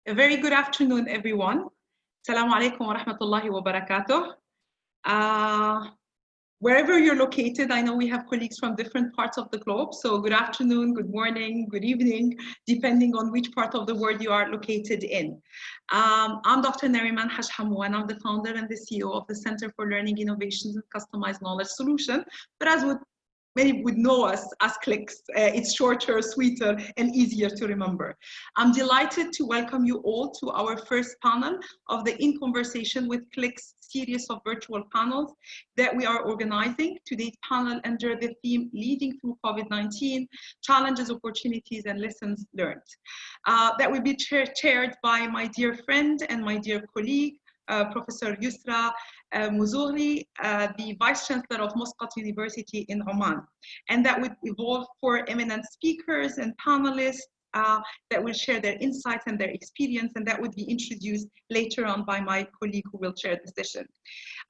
A very good afternoon, everyone. Assalamu alaikum wa rahmatullahi wa barakatuh. Wherever you're located, I know we have colleagues from different parts of the globe. So good afternoon, good morning, good evening, depending on which part of the world you are located in. I'm Dr. Nariman Hashhamu, and I'm the founder and the CEO of the Center for Learning Innovations and Customized Knowledge Solution. But as many would know us as CLIX. It's shorter, sweeter, and easier to remember. I'm delighted to welcome you all to our first panel of the In Conversation with CLIX series of virtual panels that we are organizing. Today's panel under the theme Leading Through COVID-19, Challenges, Opportunities, and Lessons Learned. That will be chaired by my dear friend and my dear colleague, Professor Yusra Muzouri, the Vice Chancellor of Muscat University in Oman. And that would evolve for eminent speakers and panelists that will share their insights and their experience, and that would be introduced later on by my colleague who will chair the session.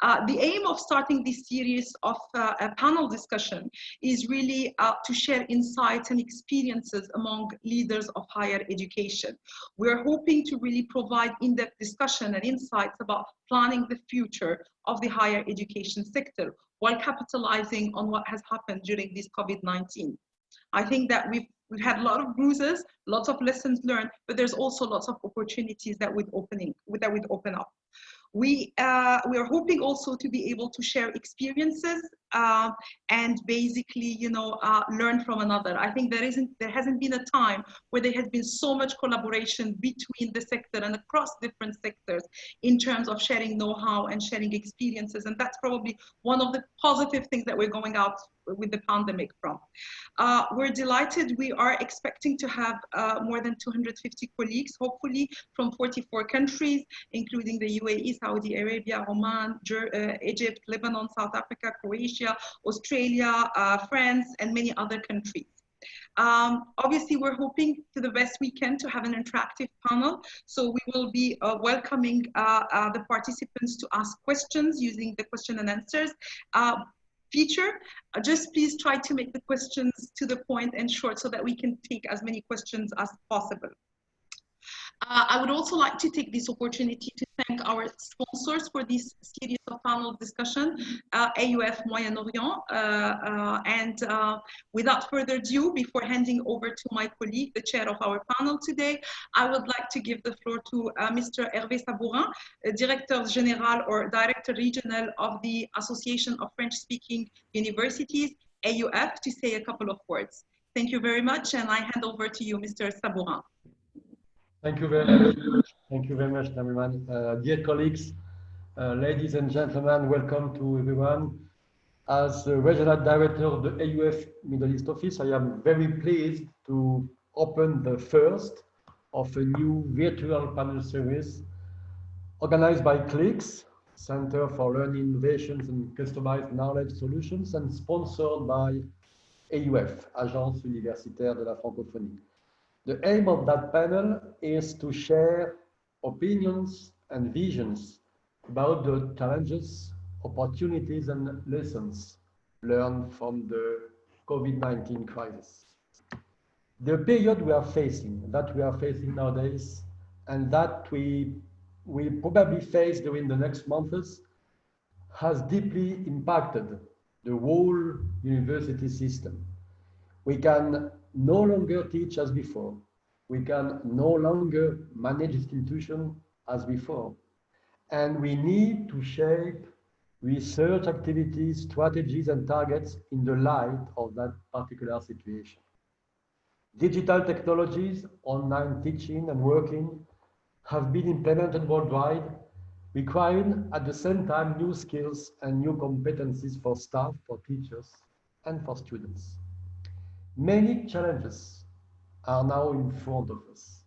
The aim of starting this series of a panel discussion is really to share insights and experiences among leaders of higher education. We're hoping to really provide in-depth discussion and insights about planning the future of the higher education sector while capitalizing on what has happened during this COVID-19. I think that we've had a lot of bruises, lots of lessons learned, but there's also lots of opportunities that would open up. We are hoping also to be able to share experiences and basically, learn from another. I think there hasn't been a time where there has been so much collaboration between the sector and across different sectors in terms of sharing know-how and sharing experiences. And that's probably one of the positive things that we're going out with the pandemic from. We're delighted. We are expecting to have more than 250 colleagues, hopefully from 44 countries, including the UAE, Saudi Arabia, Oman, Egypt, Lebanon, South Africa, Croatia, Australia, France, and many other countries. Obviously, we're hoping to the best we can to have an interactive panel. So we will be welcoming the participants to ask questions using the question and answers feature. Just please try to make the questions to the point and short so that we can take as many questions as possible. I would also like to take this opportunity to thank our sponsors for this series of panel discussion, AUF Moyen-Orient. Without further ado, before handing over to my colleague, the chair of our panel today, I would like to give the floor to Mr. Hervé Sabourin, Director General or Director Regional of the Association of French-Speaking Universities, AUF, to say a couple of words. Thank you very much, and I hand over to you, Mr. Sabourin. Thank you very much. Thank you very much, Nariman. Dear colleagues, ladies and gentlemen, welcome to everyone. As the Regional Director of the AUF Middle East Office, I am very pleased to open the first of a new virtual panel series organized by CLIX, Center for Learning Innovations and Customized Knowledge Solutions, and sponsored by AUF, Agence Universitaire de la Francophonie. The aim of that panel is to share opinions and visions about the challenges, opportunities, and lessons learned from the COVID-19 crisis. The period we are facing nowadays, and that we will probably face during the next months, has deeply impacted the whole university system. We can no longer teach as before. We can no longer manage institutions as before. And we need to shape research activities, strategies, and targets in the light of that particular situation. Digital technologies, online teaching and working have been implemented worldwide, requiring at the same time new skills and new competencies for staff, for teachers, and for students. Many challenges are now in front of us,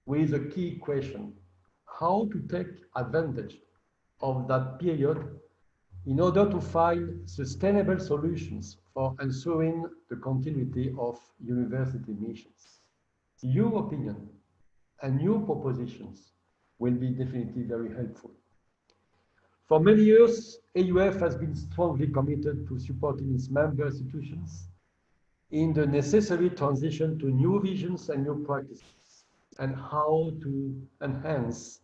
with a key question: how to take advantage of that period in order to find sustainable solutions for ensuring the continuity of university missions. Your opinion and your propositions will be definitely very helpful. For many years, AUF has been strongly committed to supporting its member institutions in the necessary transition to new visions and new practices. and how to enhance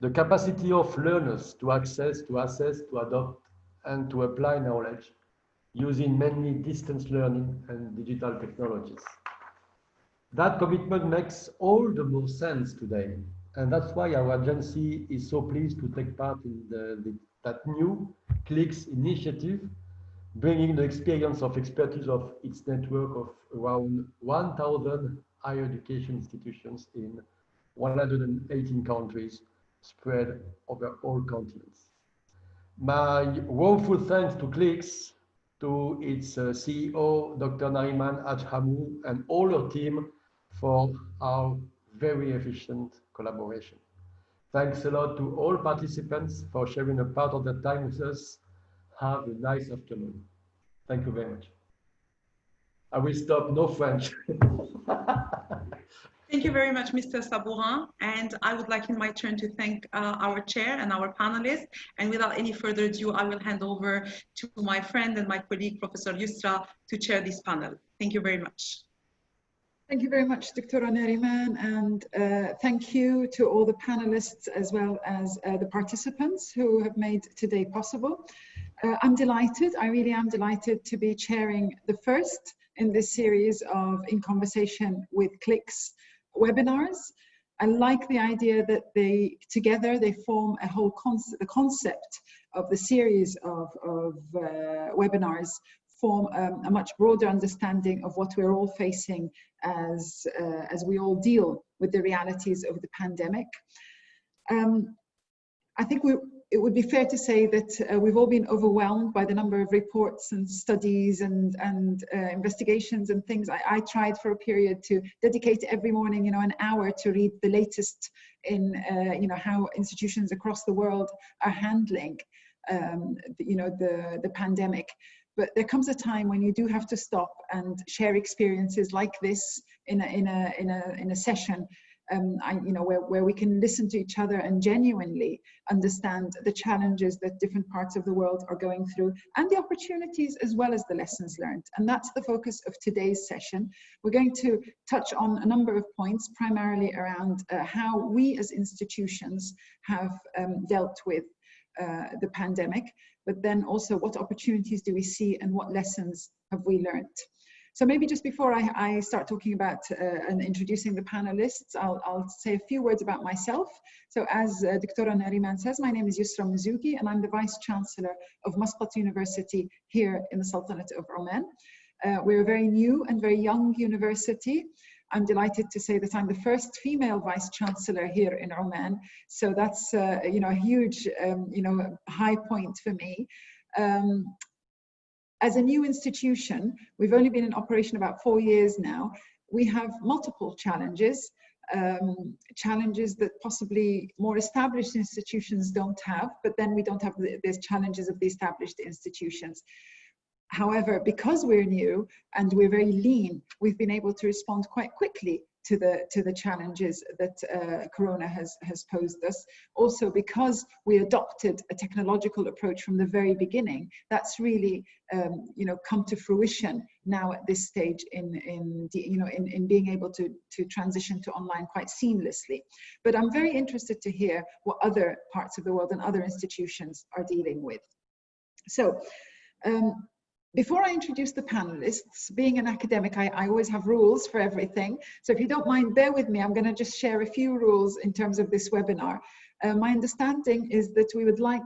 the capacity of learners to access, to assess, to adopt, and to apply knowledge using mainly distance learning and digital technologies. That commitment makes all the more sense today. And that's why our agency is so pleased to take part in that new CLICS initiative, bringing the experience of expertise of its network of around 1,000 higher education institutions in 118 countries spread over all continents. My warmful thanks to CLICS, to its CEO, Dr. Nariman Ajhamu, and all her team for our very efficient collaboration. Thanks a lot to all participants for sharing a part of their time with us. Have a nice afternoon. Thank you very much. I will stop, no French. Thank you very much, Mr. Sabourin. And I would like in my turn to thank our chair and our panelists. And without any further ado, I will hand over to my friend and my colleague, Professor Yusra, to chair this panel. Thank you very much. Thank you very much, Dr. Nariman, and thank you to all the panelists as well as the participants who have made today possible. I'm delighted, I really am delighted to be chairing the first in this series of In Conversation with CLICS webinars. I like the idea that together they form a whole the concept of the series of webinars form a much broader understanding of what we're all facing as we all deal with the realities of the pandemic. I think it would be fair to say that we've all been overwhelmed by the number of reports and studies and investigations and things. I tried for a period to dedicate every morning, an hour to read the latest in, how institutions across the world are handling, the pandemic. But there comes a time when you do have to stop and share experiences like this in a session, where we can listen to each other and genuinely understand the challenges that different parts of the world are going through, and the opportunities as well as the lessons learned. And that's the focus of today's session. We're going to touch on a number of points, primarily around how we as institutions have dealt with the pandemic, but then also what opportunities do we see and what lessons have we learned. So maybe just before I start talking about and introducing the panelists, I'll say a few words about myself. So as Dr. Nariman says, my name is Yusra Mzougi, and I'm the Vice Chancellor of Muscat University here in the Sultanate of Oman. We're a very new and very young university. I'm delighted to say that I'm the first female Vice Chancellor here in Oman. So that's, a huge, high point for me. As a new institution, we've only been in operation about 4 years now. We have multiple challenges, challenges that possibly more established institutions don't have, but then we don't have the challenges of the established institutions. However, because we're new and we're very lean, we've been able to respond quite quickly to the challenges that Corona has posed us. Also, because we adopted a technological approach from the very beginning, that's really come to fruition now at this stage in being able to transition to online quite seamlessly. But I'm very interested to hear what other parts of the world and other institutions are dealing with. So. Before I introduce the panelists, being an academic, I always have rules for everything. So if you don't mind, bear with me. I'm going to just share a few rules in terms of this webinar. My understanding is that we would like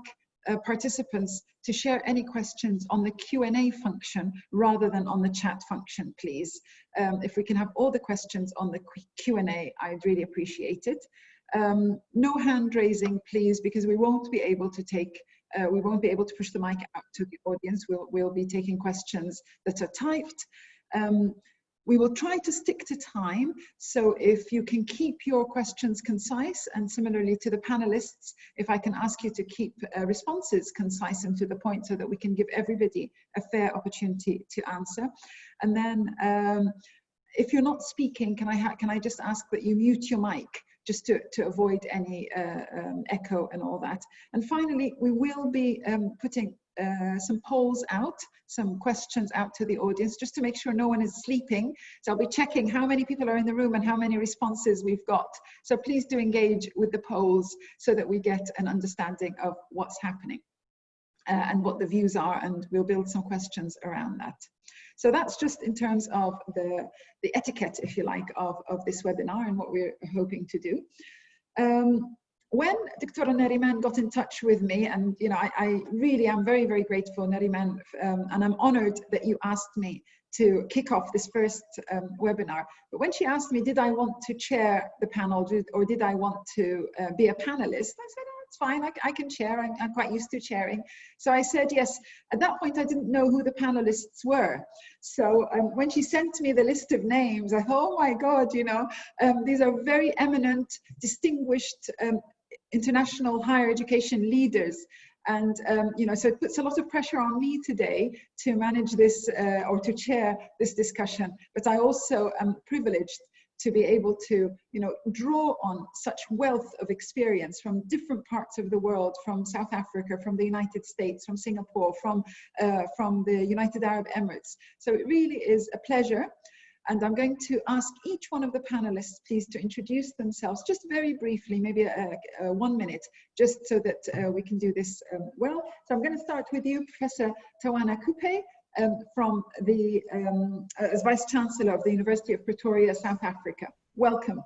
participants to share any questions on the Q&A function rather than on the chat function, please. If we can have all the questions on the Q&A, I'd really appreciate it. No hand raising, please, because we won't be able to push the mic out to the audience. We'll be taking questions that are typed. We will try to stick to time. So if you can keep your questions concise, and similarly to the panelists, if I can ask you to keep responses concise and to the point so that we can give everybody a fair opportunity to answer. And then if you're not speaking, can I just ask that you mute your mic, just to avoid any echo and all that. And finally, we will be putting some polls out, some questions out to the audience, just to make sure no one is sleeping. So I'll be checking how many people are in the room and how many responses we've got. So please do engage with the polls so that we get an understanding of what's happening and what the views are, and we'll build some questions around that. So that's just in terms of the etiquette, if you like, of this webinar and what we're hoping to do. When Dr. Nariman got in touch with me, and I really am very, very grateful, Nariman, and I'm honored that you asked me to kick off this first webinar. But when she asked me, did I want to chair the panel or did I want to be a panelist, I said, oh, it's fine, I can chair, I'm quite used to chairing. So I said yes. At that point, I didn't know who the panelists were. So when she sent me the list of names, I thought, oh my God, these are very eminent, distinguished international higher education leaders. And, so it puts a lot of pressure on me today to manage this or to chair this discussion. But I also am privileged to be able to, draw on such wealth of experience from different parts of the world, from South Africa, from the United States, from Singapore, from the United Arab Emirates. So it really is a pleasure. And I'm going to ask each one of the panelists, please, to introduce themselves just very briefly, maybe 1 minute, just so that we can do this well. So I'm going to start with you, Professor Tawana Coupe, from the, as Vice Chancellor of the University of Pretoria, South Africa. Welcome.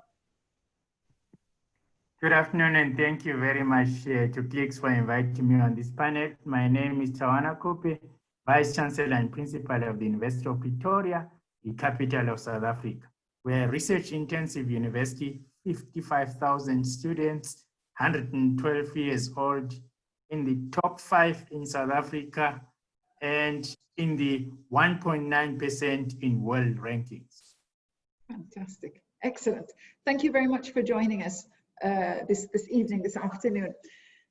Good afternoon, and thank you very much to CLIX for inviting me on this panel. My name is Tawana Coupe, Vice Chancellor and Principal of the University of Pretoria, the capital of South Africa. We're a research-intensive university, 55,000 students, 112 years old, in the top 5 in South Africa, and in the 1.9% in world rankings. Fantastic, excellent. Thank you very much for joining us this evening, this afternoon.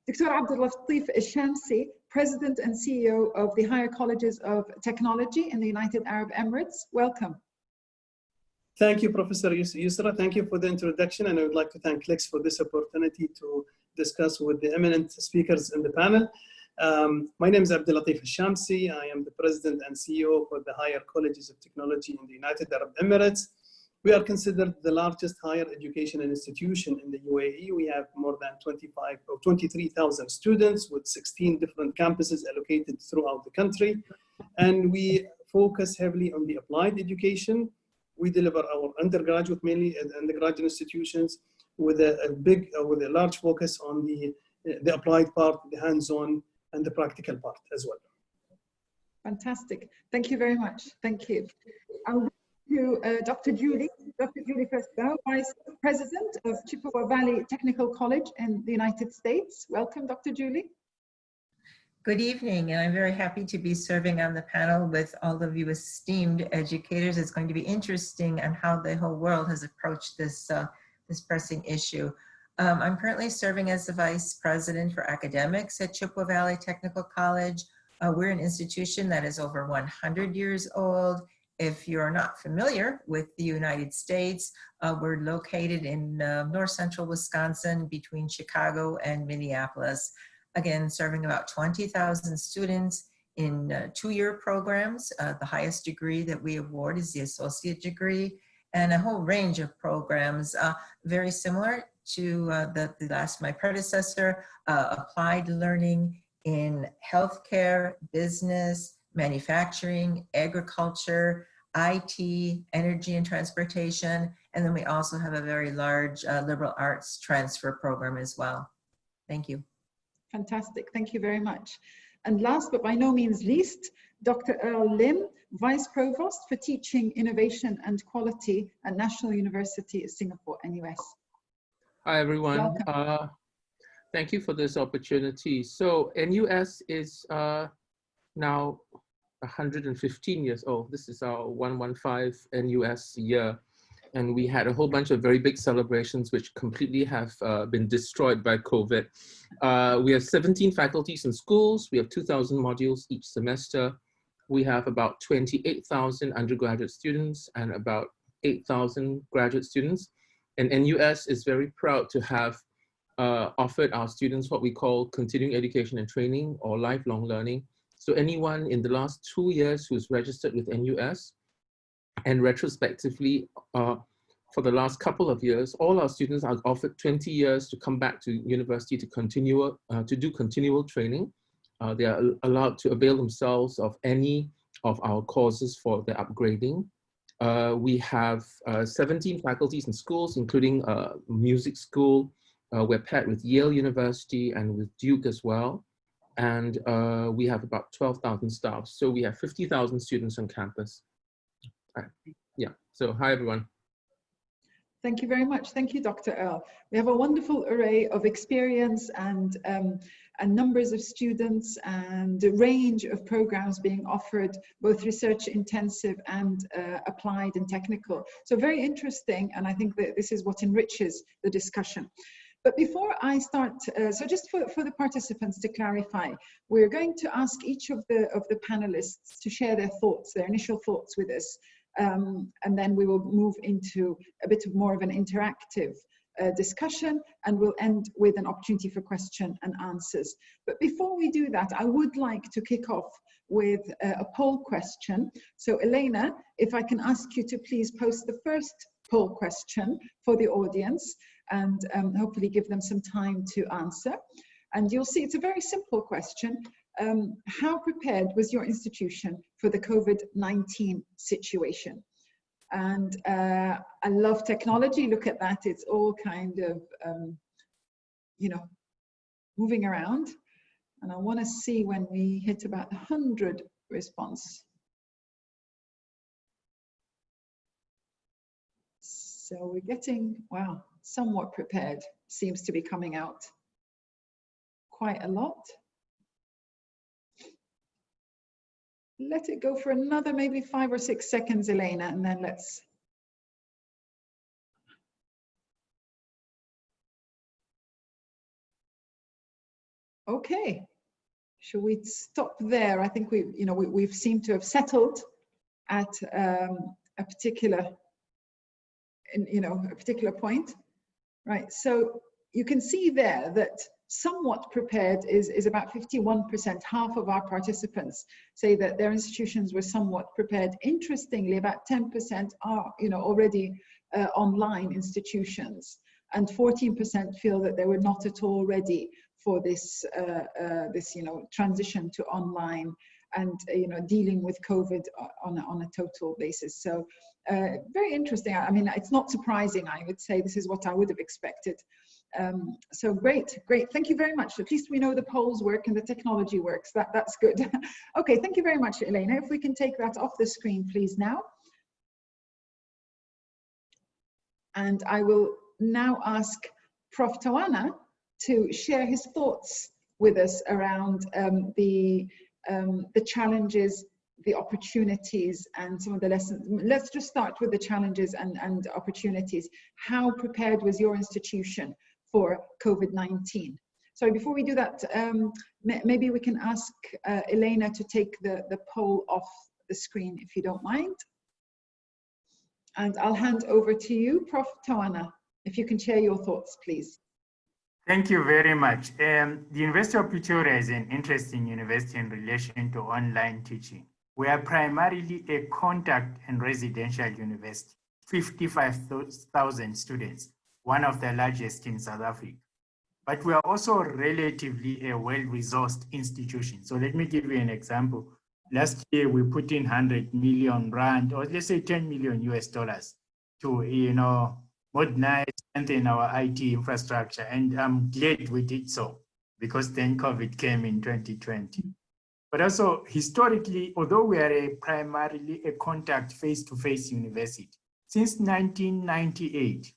Dr. Abdulatif Shamsi, President and CEO of the Higher Colleges of Technology in the United Arab Emirates. Welcome. Thank you, Professor Yusra. Thank you for the introduction, and I would like to thank CLIX for this opportunity to discuss with the eminent speakers in the panel. My name is Abdulatif Shamsi. I am the President and CEO for the Higher Colleges of Technology in the United Arab Emirates. We are considered the largest higher education institution in the UAE. We have more than 23,000 students with 16 different campuses allocated throughout the country. And we focus heavily on the applied education. We deliver our undergraduate, mainly at undergraduate institutions, with a large focus on the applied part, the hands-on, and the practical part as well. Fantastic. Thank you very much. Thank you. I'll to Dr. Julie Festo, Vice President of Chippewa Valley Technical College in the United States. Welcome, Dr. Julie. Good evening, and I'm very happy to be serving on the panel with all of you esteemed educators. It's going to be interesting on how the whole world has approached this, this pressing issue. I'm currently serving as the Vice President for Academics at Chippewa Valley Technical College. We're an institution that is over 100 years old. If you're not familiar with the United States, we're located in north central Wisconsin between Chicago and Minneapolis. Again, serving about 20,000 students in 2-year programs. The highest degree that we award is the associate degree, and a whole range of programs very similar to my predecessor, applied learning in healthcare, business, manufacturing, agriculture, IT, energy and transportation, and then we also have a very large liberal arts transfer program as well. Thank you. Fantastic, thank you very much. And last but by no means least, Dr. Earl Lim, Vice Provost for Teaching, Innovation and Quality at National University of Singapore, NUS. Hi everyone, thank you for this opportunity. So NUS is now 115 years old. This is our 115 NUS year. And we had a whole bunch of very big celebrations which completely have been destroyed by COVID. We have 17 faculties and schools. We have 2,000 modules each semester. We have about 28,000 undergraduate students and about 8,000 graduate students. And NUS is very proud to have offered our students what we call continuing education and training or lifelong learning So anyone in the last 2 years who's registered with NUS, and retrospectively, for the last couple of years, all our students are offered 20 years to come back to university to do continual training. They are allowed to avail themselves of any of our courses for their upgrading. We have 17 faculties and schools, including music school. We're paired with Yale University and with Duke as well. And we have about 12,000 staff. So we have 50,000 students on campus. Yeah, so hi everyone. Thank you very much. Thank you, Dr. Earl. We have a wonderful array of experience and numbers of students and a range of programs being offered, both research intensive and applied and technical. So very interesting, and I think that this is what enriches the discussion. But before I start, so just for the participants to clarify, we're going to ask each of the panelists to share their thoughts, their initial thoughts with us. And then we will move into a bit of more of an interactive discussion, and we'll end with an opportunity for question and answers. But before we do that, I would like to kick off with a poll question. So Elena, if I can ask you to please post the first poll question for the audience, and hopefully give them some time to answer. And you'll see it's a very simple question. How prepared was your institution for the COVID-19 situation? And I love technology. Look at that. It's all kind of, you know, moving around. And I want to see when we hit about 100 response. So we're getting, wow, somewhat prepared seems to be coming out quite a lot. Let it go for another maybe 5 or 6 seconds, Elena, and then let's. Okay, shall we stop there? I think we've seemed to have settled at a particular, a particular point, right? So you can see there that somewhat prepared is about 51%. Half of our participants say that their institutions were somewhat prepared. Interestingly, about 10% are already online institutions, and 14% feel that they were not at all ready for this transition to online and dealing with COVID on a total basis. So very interesting. I mean, it's not surprising. I would say this is what I would have expected. So great. Thank you very much. At least we know the polls work and the technology works. That's good. Okay, thank you very much, Elena. If we can take that off the screen, please, now. And I will now ask Prof. Tawana to share his thoughts with us around the challenges, the opportunities, and some of the lessons. Let's just start with the challenges and opportunities. How prepared was your institution for COVID-19? So before we do that, maybe we can ask Elena to take the poll off the screen, if you don't mind. And I'll hand over to you, Prof. Tawana, if you can share your thoughts, please. Thank you very much. The University of Pretoria is an interesting university in relation to online teaching. We are primarily a contact and residential university, 55,000 students, one of the largest in South Africa. But we are also relatively a well-resourced institution. So let me give you an example. Last year, we put in 100 million rand, or let's say $10 million to, modernize and strengthen our IT infrastructure. And I'm glad we did so, because then COVID came in 2020. But also historically, although we are primarily a contact face-to-face university, since 1998,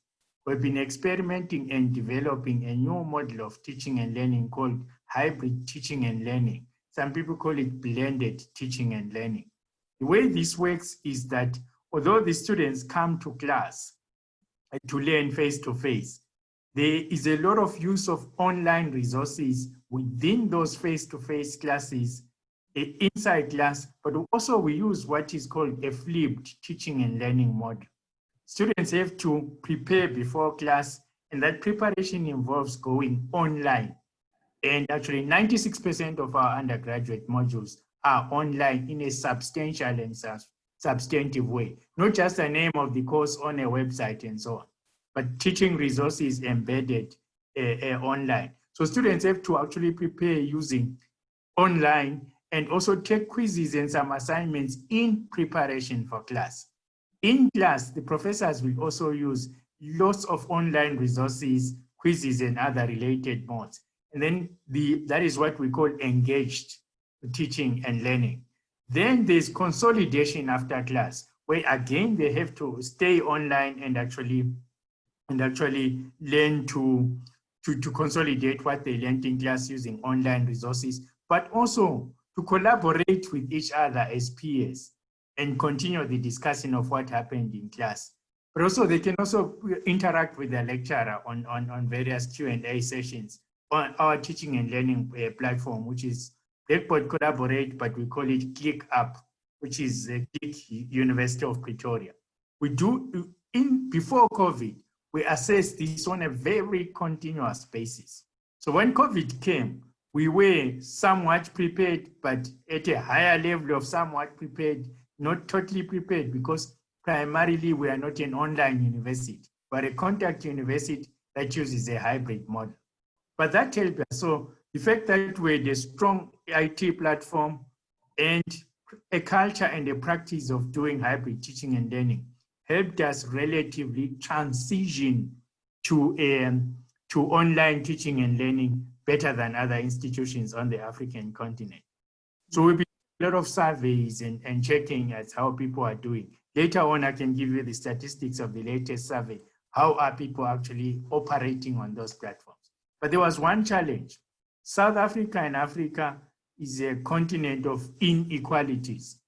we've been experimenting and developing a new model of teaching and learning called hybrid teaching and learning. Some people call it blended teaching and learning. The way this works is that although the students come to class to learn face-to-face, there is a lot of use of online resources within those face-to-face classes, inside class, but also we use what is called a flipped teaching and learning model. Students have to prepare before class, and that preparation involves going online. And actually 96% of our undergraduate modules are online in a substantial and substantive way, not just the name of the course on a website and so on, but teaching resources embedded online. So students have to actually prepare using online and also take quizzes and some assignments in preparation for class. In class, the professors will also use lots of online resources, quizzes, and other related modes. And then that is what we call engaged teaching and learning. Then there's consolidation after class, where again, they have to stay online and actually learn to consolidate what they learned in class using online resources, but also to collaborate with each other as peers and continue the discussion of what happened in class. But also they can also interact with the lecturer on various Q&A sessions on our teaching and learning platform, which is Blackboard Collaborate, but we call it Click Up, which is Click University of Pretoria. We do, before COVID, we assessed this on a very continuous basis. So when COVID came, we were somewhat prepared, but at a higher level of somewhat prepared, not totally prepared, because primarily we are not an online university, but a contact university that uses a hybrid model. But that helped us. So the fact that we had a strong IT platform and a culture and a practice of doing hybrid teaching and learning helped us relatively transition to online teaching and learning better than other institutions on the African continent. So we've been doing a lot of surveys and checking at how people are doing. Later on, I can give you the statistics of the latest survey. How are people actually operating on those platforms? But there was one challenge. South Africa and Africa is a continent of inequalities.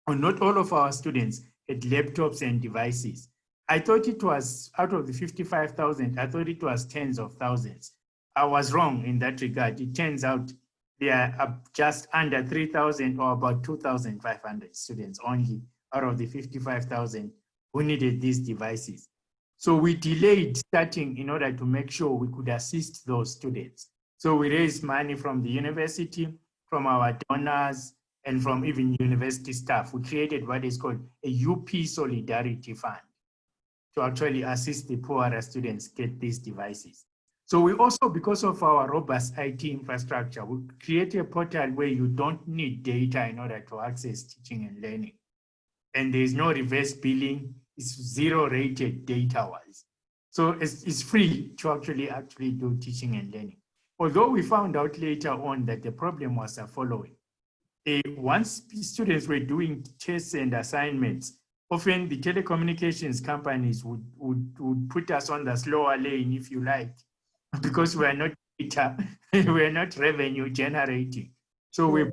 And not all of our students had laptops and devices. I thought it was, out of the 55,000, I thought it was tens of thousands. I was wrong in that regard. It turns out there are just under 3,000 or about 2,500 students only out of the 55,000 who needed these devices. So we delayed starting in order to make sure we could assist those students. So we raised money from the university, from our donors, and from even university staff. We created what is called a UP Solidarity Fund to actually assist the poorer students get these devices. So we also, because of our robust IT infrastructure, we create a portal where you don't need data in order to access teaching and learning. And there is no reverse billing, it's zero rated data-wise. So it's free to actually do teaching and learning. Although we found out later on that the problem was the following. Once students were doing tests and assignments, often the telecommunications companies would put us on the slower lane, if you like, because we are not data, we are not revenue generating. So we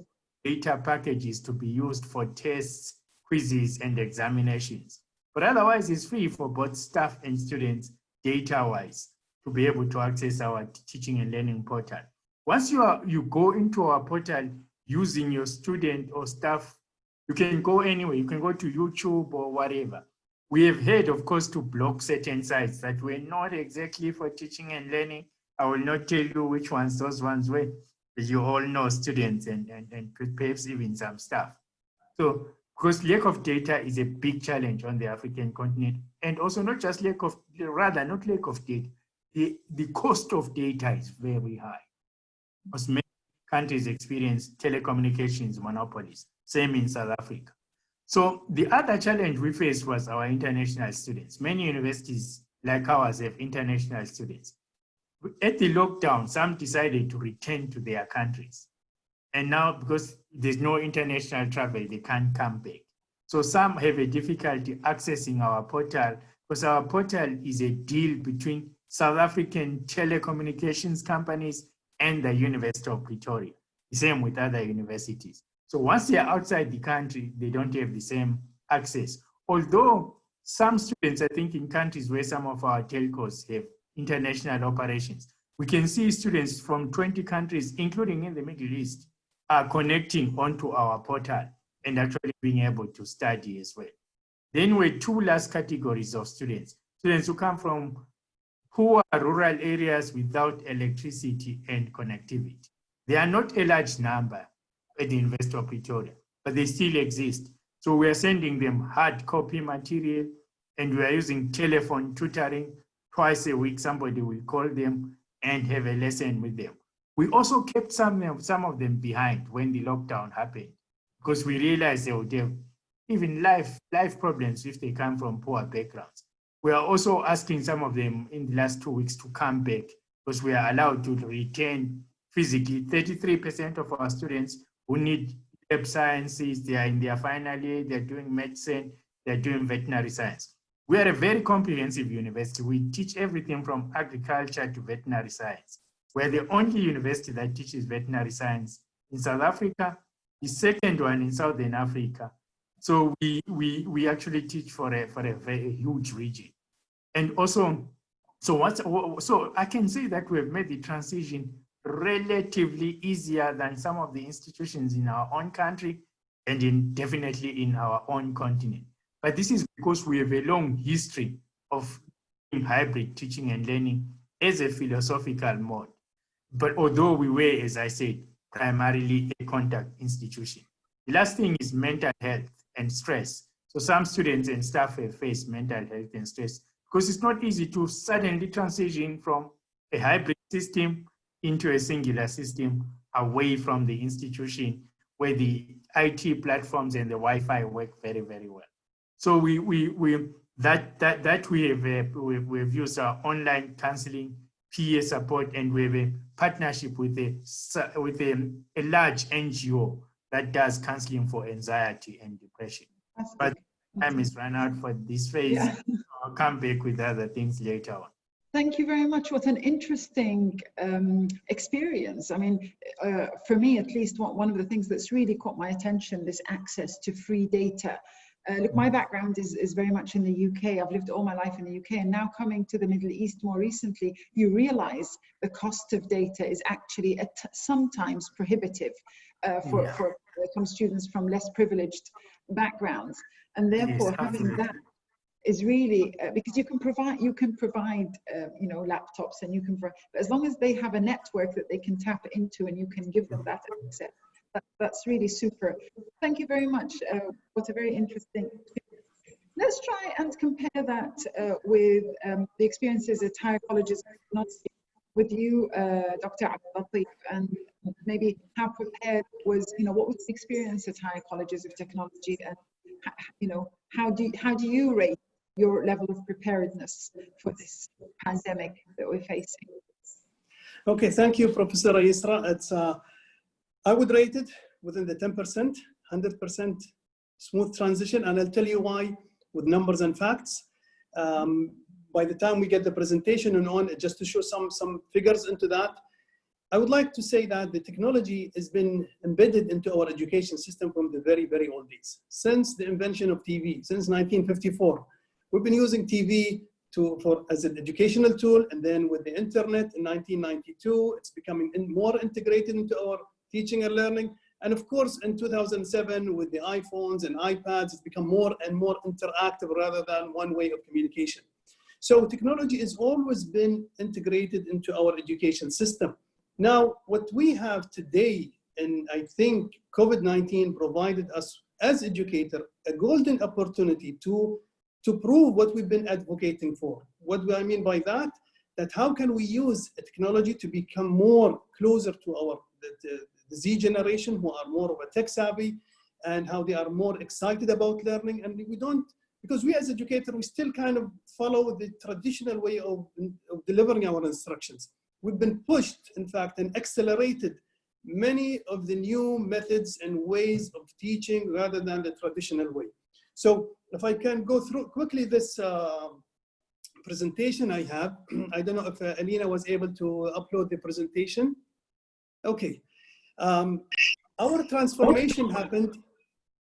data packages to be used for tests, quizzes, and examinations. But otherwise, it's free for both staff and students, data-wise, to be able to access our teaching and learning portal. Once you go into our portal using your student or staff, you can go anywhere. You can go to YouTube or whatever. We have had, of course, to block certain sites that were not exactly for teaching and learning. I will not tell you which ones those ones were, but you all know students and perhaps even some staff. So, because lack of data is a big challenge on the African continent, and also not just not lack of data, the cost of data is very high. Because many countries experience telecommunications monopolies, same in South Africa. So the other challenge we faced was our international students. Many universities like ours have international students. At the lockdown, some decided to return to their countries. And now, because there's no international travel, they can't come back. So some have a difficulty accessing our portal, because our portal is a deal between South African telecommunications companies and the University of Pretoria. The same with other universities. So once they are outside the country, they don't have the same access. Although some students, I think in countries where some of our telcos have international operations, we can see students from 20 countries, including in the Middle East, are connecting onto our portal and actually being able to study as well. Then we have two last categories of students who come from poor rural areas without electricity and connectivity. They are not a large number, at the University of Pretoria, but they still exist. So we are sending them hard copy material, and we are using telephone tutoring. Twice a week, somebody will call them and have a lesson with them. We also kept some of them behind when the lockdown happened, because we realized they would have even life problems if they come from poor backgrounds. We are also asking some of them in the last 2 weeks to come back, because we are allowed to return physically. 33% of our students who need lab sciences, they are in their final year, they're doing medicine, they're doing veterinary science. We are a very comprehensive university. We teach everything from agriculture to veterinary science. We're the only university that teaches veterinary science in South Africa, the second one in Southern Africa. So we actually teach for a very huge region. And also, so I can say that we've made the transition relatively easier than some of the institutions in our own country and definitely in our own continent. But this is because we have a long history of hybrid teaching and learning as a philosophical mode. But although we were, as I said, primarily a contact institution. The last thing is mental health and stress. So some students and staff have faced mental health and stress because it's not easy to suddenly transition from a hybrid system into a singular system away from the institution where the IT platforms and the Wi-Fi work very, very well. So we've used our online counseling, peer support, and we have a partnership with a large NGO that does counseling for anxiety and depression. But time is run out for this phase. Yeah. I'll come back with other things later on. Thank you very much. What an interesting experience. I mean, for me, at least, one of the things that's really caught my attention, this access to free data. Look, my background is very much in the UK. I've lived all my life in the UK, and now coming to the Middle East more recently, you realize the cost of data is actually sometimes prohibitive for some students from less privileged backgrounds. And therefore, having that is really because you can provide you know, laptops, and you can, but as long as they have a network that they can tap into and you can give them that access, that's really super. Thank you very much. What a very interesting experience. Let's try and compare that with the experiences at higher colleges of technology with you, Dr. Abdel-Latif, and maybe how prepared was, you know, what was the experience at higher colleges of technology, and you know, how do you rate your level of preparedness for this pandemic that we're facing? Okay, thank you, Professor Yusra. It's I would rate it within the 10%, 100% smooth transition, and I'll tell you why with numbers and facts. By the time we get the presentation and on, just to show some figures into that, I would like to say that the technology has been embedded into our education system from the very, very old days. Since the invention of TV, since 1954, we've been using TV as an educational tool, and then with the internet in 1992, it's becoming more integrated into our teaching and learning. And of course, in 2007, with the iPhones and iPads, it's become more and more interactive rather than one way of communication. So technology has always been integrated into our education system. Now, what we have today, and I think COVID-19 provided us as educators a golden opportunity to prove what we've been advocating for. What do I mean by that? That how can we use technology to become more closer to the Z generation, who are more of a tech savvy, and how they are more excited about learning. And we don't, because we as educators, we still kind of follow the traditional way of delivering our instructions. We've been pushed, in fact, and accelerated many of the new methods and ways of teaching rather than the traditional way. So if I can go through quickly this presentation I have, I don't know if Alina was able to upload the presentation. Okay. Our transformation happened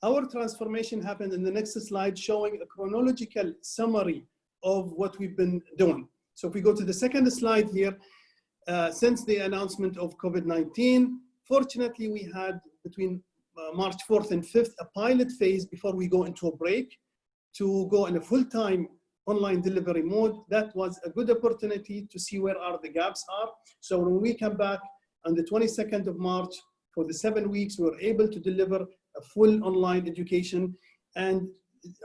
in the next slide, showing a chronological summary of what we've been doing. So if we go to the second slide here, since the announcement of COVID-19, fortunately we had between March 4th and 5th a pilot phase before we go into a break to go in a full-time online delivery mode. That was a good opportunity to see where are the gaps are. So when we come back on the 22nd of March For the 7 weeks, we were able to deliver a full online education. And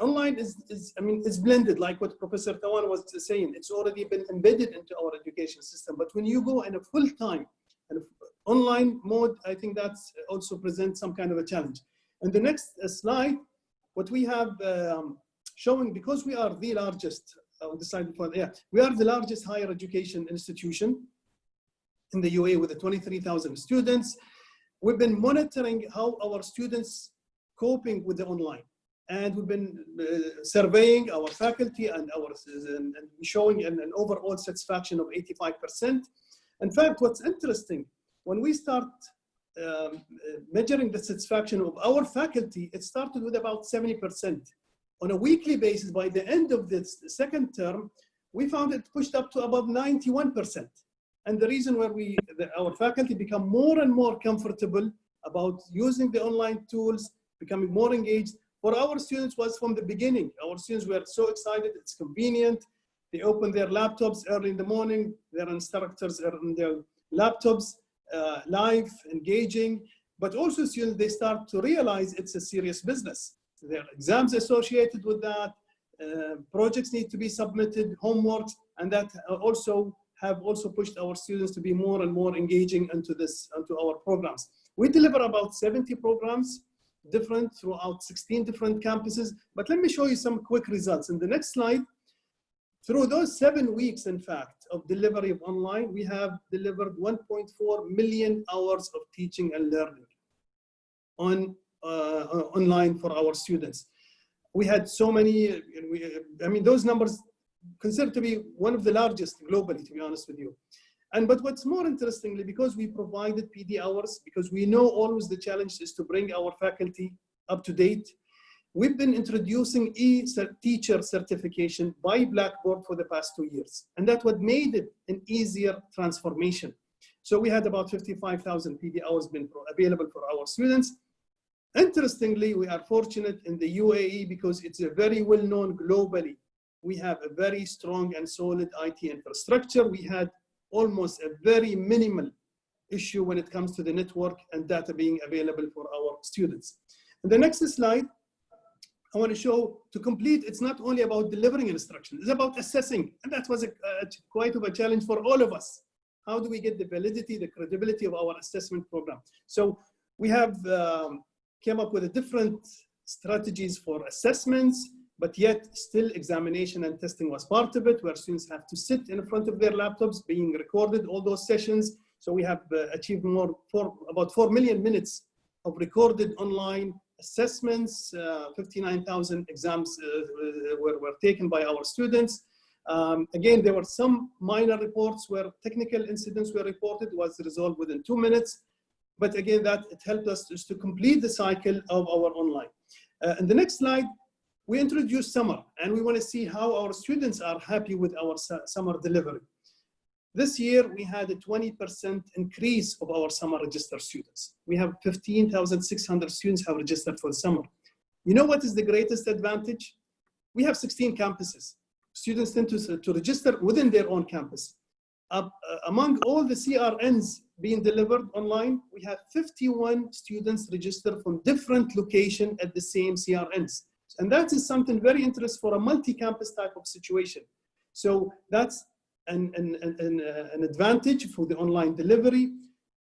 online is blended, like what Professor Tawan was saying. It's already been embedded into our education system. But when you go in a full-time and online mode, I think that also presents some kind of a challenge. And the next slide, what we have showing, because we are the largest, on the side before, yeah, we are the largest higher education institution in the UAE with 23,000 students. We've been monitoring how our students coping with the online. And we've been surveying our faculty and showing an overall satisfaction of 85%. In fact, what's interesting, when we start measuring the satisfaction of our faculty, it started with about 70%. On a weekly basis, by the end of this second term, we found it pushed up to about 91%. And the reason where our faculty become more and more comfortable about using the online tools, becoming more engaged. For our students was from the beginning. Our students were so excited, it's convenient. They open their laptops early in the morning. Their instructors are on their laptops, live, engaging. But also students, they start to realize it's a serious business. There are exams associated with that. Projects need to be submitted, homeworks, and that have also pushed our students to be more and more engaging into our programs. We deliver about 70 programs, different throughout 16 different campuses. But let me show you some quick results. In the next slide, through those 7 weeks, in fact, of delivery of online, we have delivered 1.4 million hours of teaching and learning online for our students. We had so many, those numbers considered to be one of the largest globally, to be honest with you. But what's more interestingly, because we provided PD hours, because we know always the challenge is to bring our faculty up to date, we've been introducing e-teacher certification by Blackboard for the past 2 years. And that's what made it an easier transformation. So we had about 55,000 PD hours been available for our students. Interestingly, we are fortunate in the UAE because it's a very well known globally. We have a very strong and solid IT infrastructure. We had almost a very minimal issue when it comes to the network and data being available for our students. In the next slide, I want to show, to complete, it's not only about delivering instruction, it's about assessing. And that was quite of a challenge for all of us. How do we get the validity, the credibility of our assessment program? So we have came up with different strategies for assessments, but yet still examination and testing was part of it, where students have to sit in front of their laptops being recorded, all those sessions. So we have achieved about 4 million minutes of recorded online assessments. 59,000 exams were taken by our students. Again, there were some minor reports where technical incidents were reported, was resolved within 2 minutes. But again, that it helped us just to complete the cycle of our online. In the next slide, we introduced summer, and we want to see how our students are happy with our summer delivery. This year, we had a 20% increase of our summer registered students. We have 15,600 students have registered for the summer. You know what is the greatest advantage? We have 16 campuses. Students tend to register within their own campus. Among all the CRNs being delivered online, we have 51 students registered from different locations at the same CRNs. And that is something very interesting for a multi-campus type of situation. So that's an advantage for the online delivery.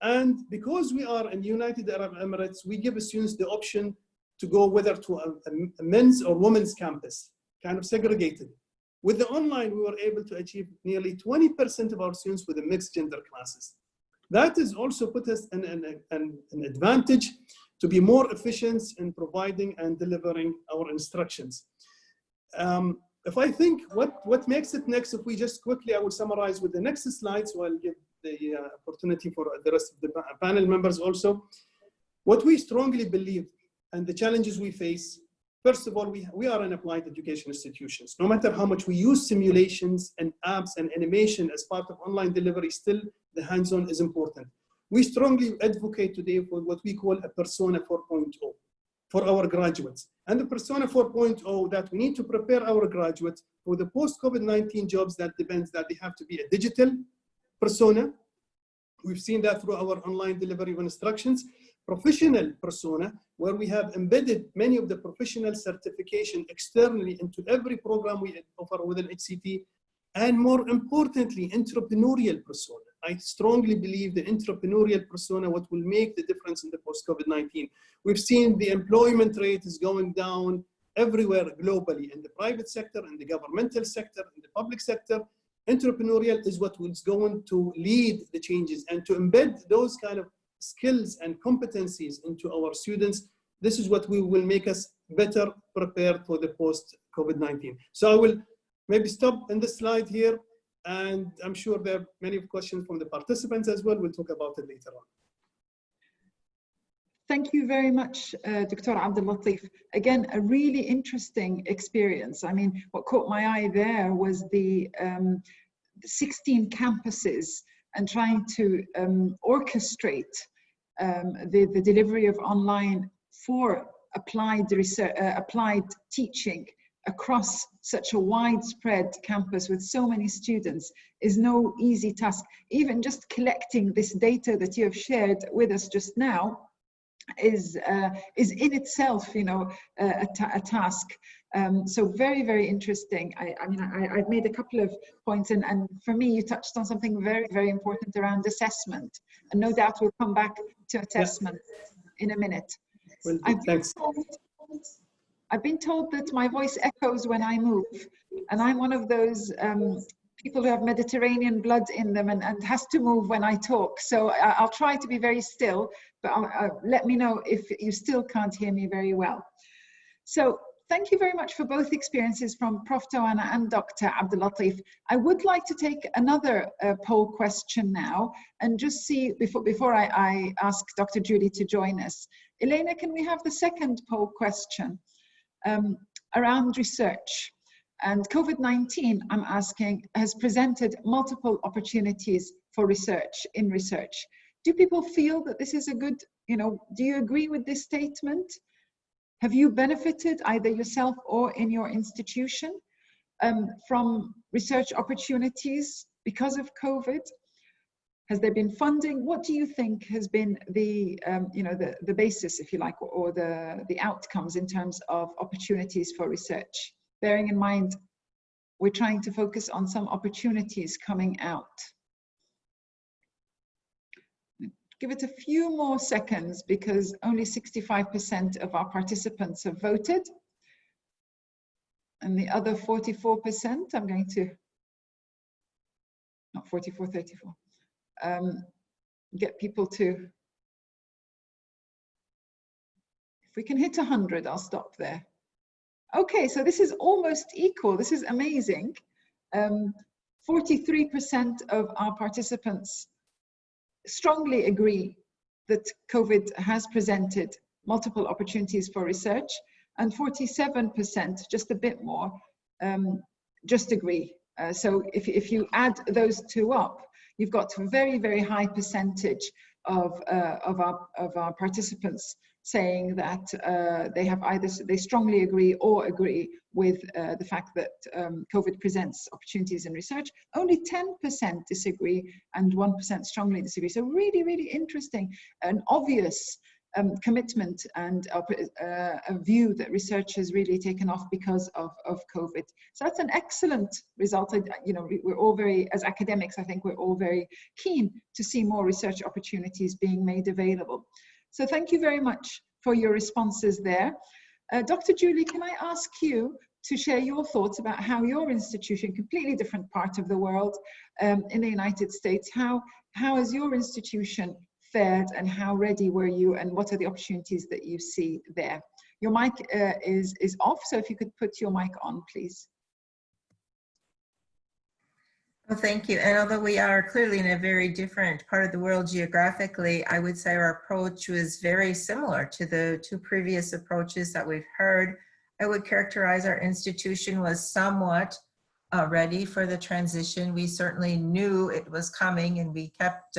And because we are in United Arab Emirates, we give students the option to go whether to a men's or women's campus, kind of segregated. With the online, we were able to achieve nearly 20% of our students with the mixed gender classes. That has also put us in an advantage to be more efficient in providing and delivering our instructions. If I think what makes it next, if we just quickly, I will summarize with the next slide, so I'll give the opportunity for the rest of the panel members also. What we strongly believe and the challenges we face, first of all, we are an applied education institutions. No matter how much we use simulations and apps and animation as part of online delivery, still the hands-on is important. We strongly advocate today for what we call a Persona 4.0 for our graduates. And the Persona 4.0 that we need to prepare our graduates for the post-COVID-19 jobs that depends that they have to be a digital persona. We've seen that through our online delivery of instructions, professional persona, where we have embedded many of the professional certification externally into every program we offer within HCT, and more importantly, entrepreneurial persona. I strongly believe the entrepreneurial persona what will make the difference in the post-COVID-19. We've seen the employment rate is going down everywhere globally, in the private sector, in the governmental sector, in the public sector. Entrepreneurial is what is going to lead the changes, and to embed those kind of skills and competencies into our students. This is what will make us better prepared for the post-COVID-19. So I will maybe stop in this slide here, and I'm sure there are many questions from the participants as well. We'll talk about it later on. Thank you very much, Dr. Abdul Latif. Again, a really interesting experience. I mean, what caught my eye there was the 16 campuses and trying to orchestrate the delivery of online for applied research, applied teaching across such a widespread campus with so many students is no easy task. Even just collecting this data that you have shared with us just now is in itself, you know, a task. So very, very interesting. I've made a couple of points, and for me, you touched on something very, very important around assessment. And no doubt we'll come back to assessment in a minute. Well, I've been told that my voice echoes when I move, and I'm one of those people who have Mediterranean blood in them and has to move when I talk. So I'll try to be very still, but let me know if you still can't hear me very well. So thank you very much for both experiences from Prof. Tawana and Dr. Abdul Latif. I would like to take another poll question now and just see, before I ask Dr. Julie to join us. Elena, can we have the second poll question around research? And COVID-19, I'm asking, has presented multiple opportunities for research, in research. Do people feel that this is a good, you know, do you agree with this statement? Have you benefited, either yourself or in your institution, from research opportunities because of COVID? Has there been funding? What do you think has been the, you know, the basis, if you like, or the outcomes in terms of opportunities for research? Bearing in mind, we're trying to focus on some opportunities coming out. Give it a few more seconds because only 65% of our participants have voted. And the other 44%, I'm going to, not 44, 34, get people to, if we can hit 100, I'll stop there. Okay, so this is almost equal. This is amazing. 43% of our participants strongly agree that COVID has presented multiple opportunities for research, and 47%, just a bit more, just agree. So if you add those two up, you've got a very, very high percentage of our participants saying that they strongly agree or agree with the fact that COVID presents opportunities in research. Only 10% disagree and 1% strongly disagree. So really, really interesting, an obvious commitment and a view that research has really taken off because of COVID. So that's an excellent result. You know, we're all very, as academics, I think we're all very keen to see more research opportunities being made available. So thank you very much for your responses there. Dr. Julie, can I ask you to share your thoughts about how your institution, completely different part of the world, in the United States, how has your institution fared and how ready were you and what are the opportunities that you see there? Your mic is off, so if you could put your mic on, please. Well, thank you. And although we are clearly in a very different part of the world geographically, I would say our approach was very similar to the two previous approaches that we've heard. I would characterize our institution was somewhat ready for the transition. We certainly knew it was coming, and we kept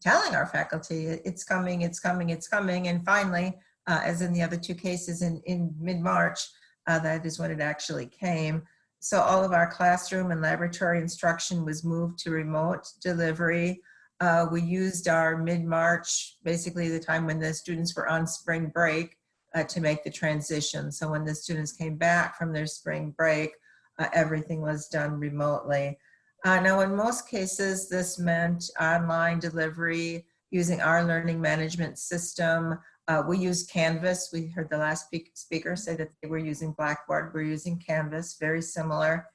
telling our faculty, it's coming, it's coming, it's coming. And finally, as in the other two cases in mid-March, that is when it actually came. So all of our classroom and laboratory instruction was moved to remote delivery. We used our mid-March, basically the time when the students were on spring break, to make the transition. So when the students came back from their spring break, everything was done remotely. Now, in most cases, this meant online delivery using our learning management system. We use Canvas. We heard the last speaker say that they were using Blackboard. We're using Canvas, very similar.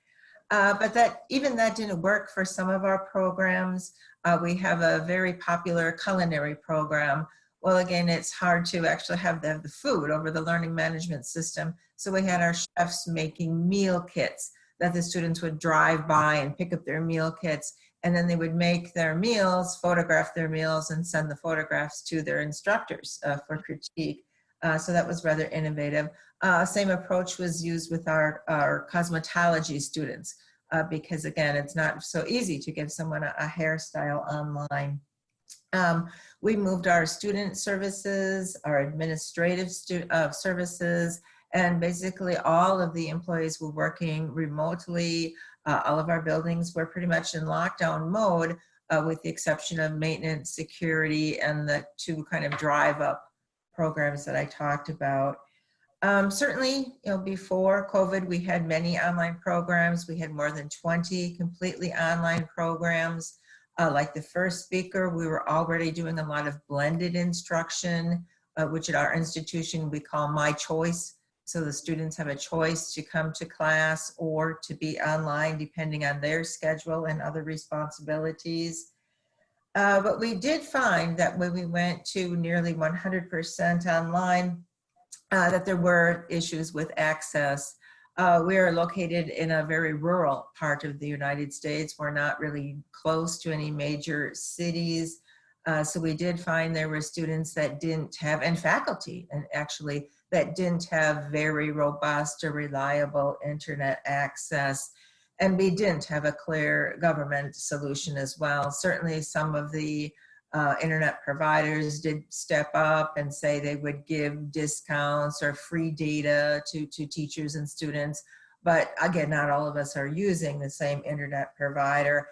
But even that didn't work for some of our programs. We have a very popular culinary program. Well, again, it's hard to actually have the food over the learning management system. So we had our chefs making meal kits that the students would drive by and pick up their meal kits. And then they would make their meals, photograph their meals, and send the photographs to their instructors for critique. So that was rather innovative. Same approach was used with our cosmetology students because, again, it's not so easy to give someone a hairstyle online. We moved our student services, our administrative services, and basically all of the employees were working remotely. All of our buildings were pretty much in lockdown mode with the exception of maintenance, security, and the two kind of drive-up programs that I talked about. Certainly, before COVID, we had many online programs. We had more than 20 completely online programs. Like the first speaker, we were already doing a lot of blended instruction, which at our institution we call My Choice. So the students have a choice to come to class or to be online depending on their schedule and other responsibilities. But we did find that when we went to nearly 100% online, that there were issues with access. We are located in a very rural part of the United States. We're not really close to any major cities. So we did find there were students that didn't have, and faculty, and actually, that didn't have very robust or reliable internet access. And we didn't have a clear government solution as well. Certainly some of the internet providers did step up and say they would give discounts or free data to teachers and students. But again, not all of us are using the same internet provider.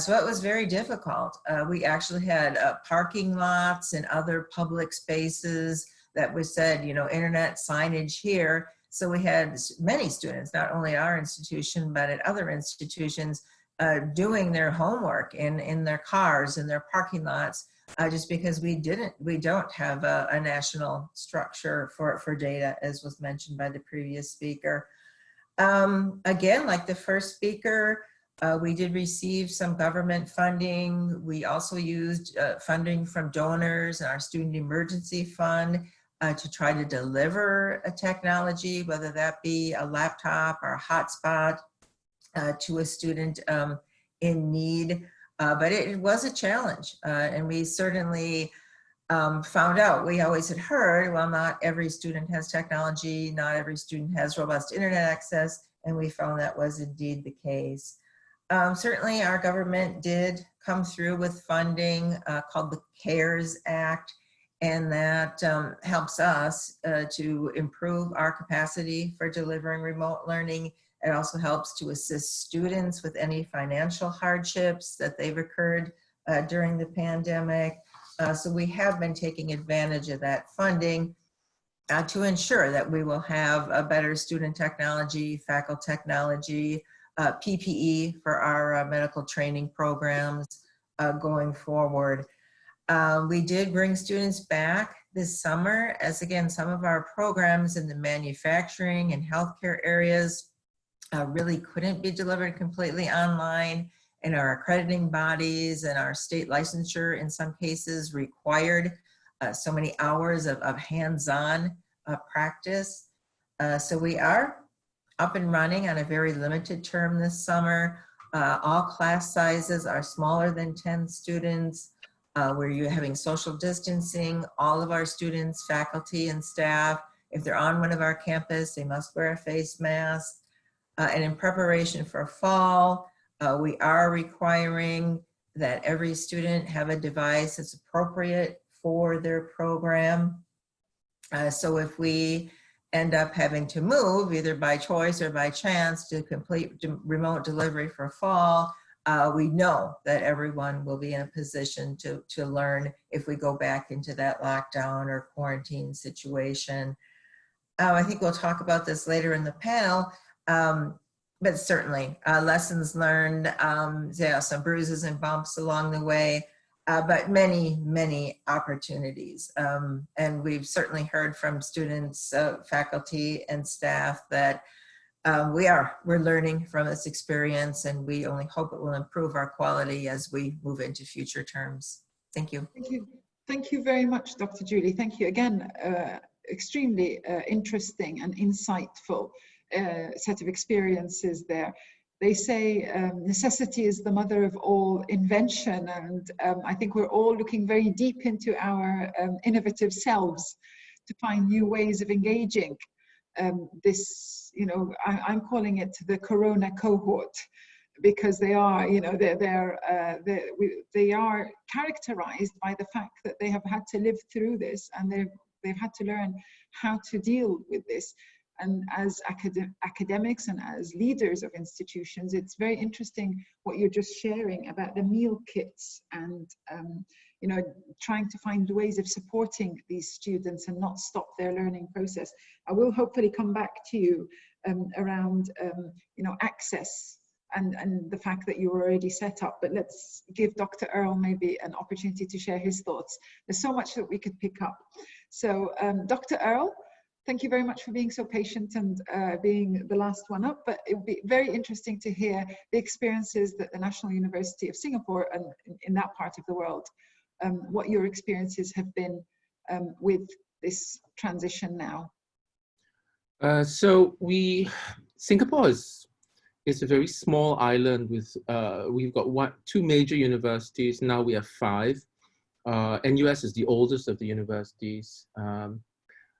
So it was very difficult. We actually had parking lots and other public spaces that was said, internet signage here. So we had many students, not only at our institution, but at other institutions, doing their homework in their cars, in their parking lots, just because we don't have a national structure for data, as was mentioned by the previous speaker. Again, like the first speaker, we did receive some government funding. We also used funding from donors and our Student Emergency Fund to try to deliver a technology, whether that be a laptop or a hotspot to a student in need. But it was a challenge, and we certainly found out, we always had heard, well, not every student has technology, not every student has robust internet access, and we found that was indeed the case. Certainly our government did come through with funding called the CARES Act, and that helps us to improve our capacity for delivering remote learning. It also helps to assist students with any financial hardships that they've occurred during the pandemic. So we have been taking advantage of that funding to ensure that we will have a better student technology, faculty technology, PPE for our medical training programs going forward. We did bring students back this summer, as again, some of our programs in the manufacturing and healthcare areas really couldn't be delivered completely online, and our accrediting bodies and our state licensure in some cases required so many hours of hands-on practice. So we are up and running on a very limited term this summer. All class sizes are smaller than 10 students. We're having social distancing. All of our students, faculty, and staff, if they're on one of our campus, they must wear a face mask. And in preparation for fall, we are requiring that every student have a device that's appropriate for their program. So if we end up having to move, either by choice or by chance, to complete remote delivery for fall, we know that everyone will be in a position to learn if we go back into that lockdown or quarantine situation. I think we'll talk about this later in the panel, but certainly lessons learned, some bruises and bumps along the way, but many, many opportunities. And we've certainly heard from students, faculty, and staff that we're learning from this experience, and we only hope it will improve our quality as we move into future terms. Thank you. Thank you. Thank you very much, Dr. Julie. Thank you again. Extremely interesting and insightful set of experiences there. They say necessity is the mother of all invention, and I think we're all looking very deep into our innovative selves to find new ways of engaging this, I'm calling it the Corona cohort, because they are, they are characterized by the fact that they have had to live through this, and they've had to learn how to deal with this. And as academics and as leaders of institutions, it's very interesting what you're just sharing about the meal kits and trying to find ways of supporting these students and not stop their learning process. I will hopefully come back to you around access and the fact that you were already set up, but let's give Dr. Earl maybe an opportunity to share his thoughts. There's so much that we could pick up. So Dr. Earl, thank you very much for being so patient and being the last one up, but it would be very interesting to hear the experiences that the National University of Singapore and in that part of the world, what your experiences have been with this transition now. Singapore is a very small island with, we've got two major universities, now we have 5. NUS is the oldest of the universities.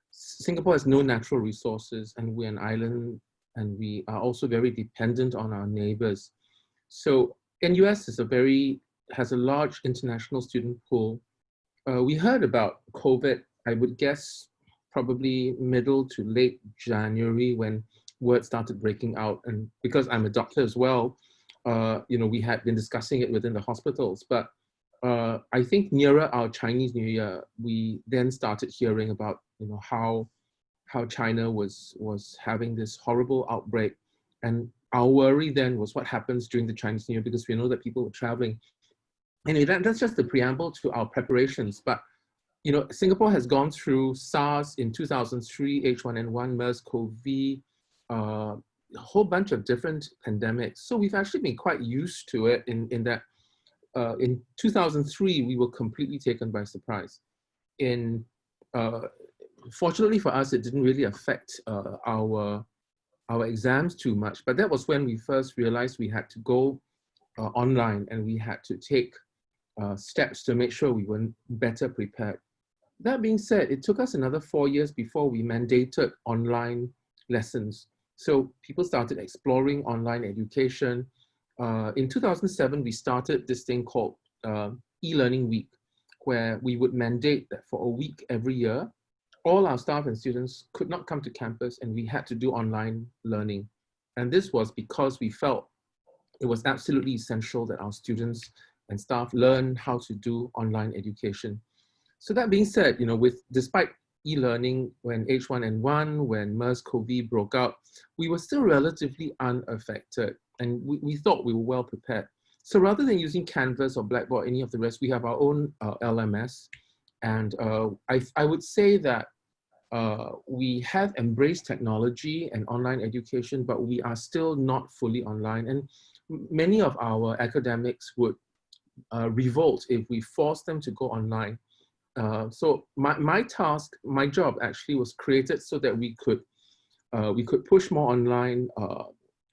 Singapore has no natural resources, and we're an island, and we are also very dependent on our neighbors. So NUS has a large international student pool. We heard about COVID, I would guess, probably middle to late January when word started breaking out. And because I'm a doctor as well, we had been discussing it within the hospitals. But I think nearer our Chinese New Year, we then started hearing about how China was having this horrible outbreak. And our worry then was what happens during the Chinese New Year, because we know that people were traveling. Anyway, that's just the preamble to our preparations. But Singapore has gone through SARS in 2003, H1N1, MERS-CoV, a whole bunch of different pandemics. So we've actually been quite used to it in that in 2003, we were completely taken by surprise. Fortunately for us, it didn't really affect our exams too much, but that was when we first realized we had to go online, and we had to take steps to make sure we were better prepared. That being said, it took us another 4 years before we mandated online lessons. So people started exploring online education. In 2007, we started this thing called e-learning week, where we would mandate that for a week every year, all our staff and students could not come to campus, and we had to do online learning. And this was because we felt it was absolutely essential that our students and staff learn how to do online education. So that being said, despite e-learning, when H1N1, when MERS-CoV broke out, we were still relatively unaffected, and we thought we were well prepared. So rather than using Canvas or Blackboard, any of the rest, we have our own LMS. And I would say that we have embraced technology and online education, but we are still not fully online. And many of our academics would revolt if we forced them to go online. So my job actually was created so that we could push more online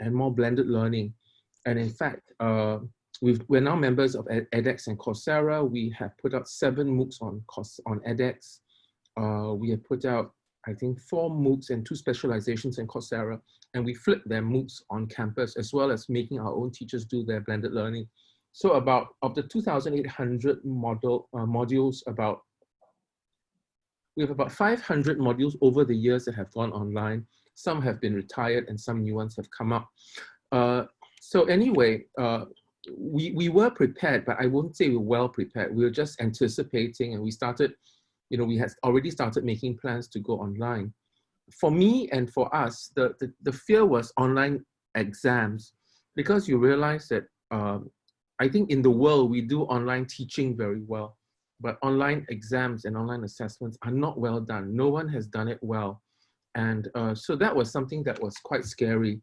and more blended learning. And in fact, we're now members of edX and Coursera. We have put out 7 MOOCs on edX. We have put out, I think, 4 MOOCs and 2 specializations in Coursera, and we flip their MOOCs on campus, as well as making our own teachers do their blended learning. So of the 2,800 modules, we have about 500 modules over the years that have gone online. Some have been retired and some new ones have come up. So anyway, we were prepared, but I wouldn't say we were well prepared. We were just anticipating, and we started, we had already started making plans to go online. For me and for us, the fear was online exams, because you realize that I think in the world we do online teaching very well, but online exams and online assessments are not well done. No one has done it well. And so that was something that was quite scary.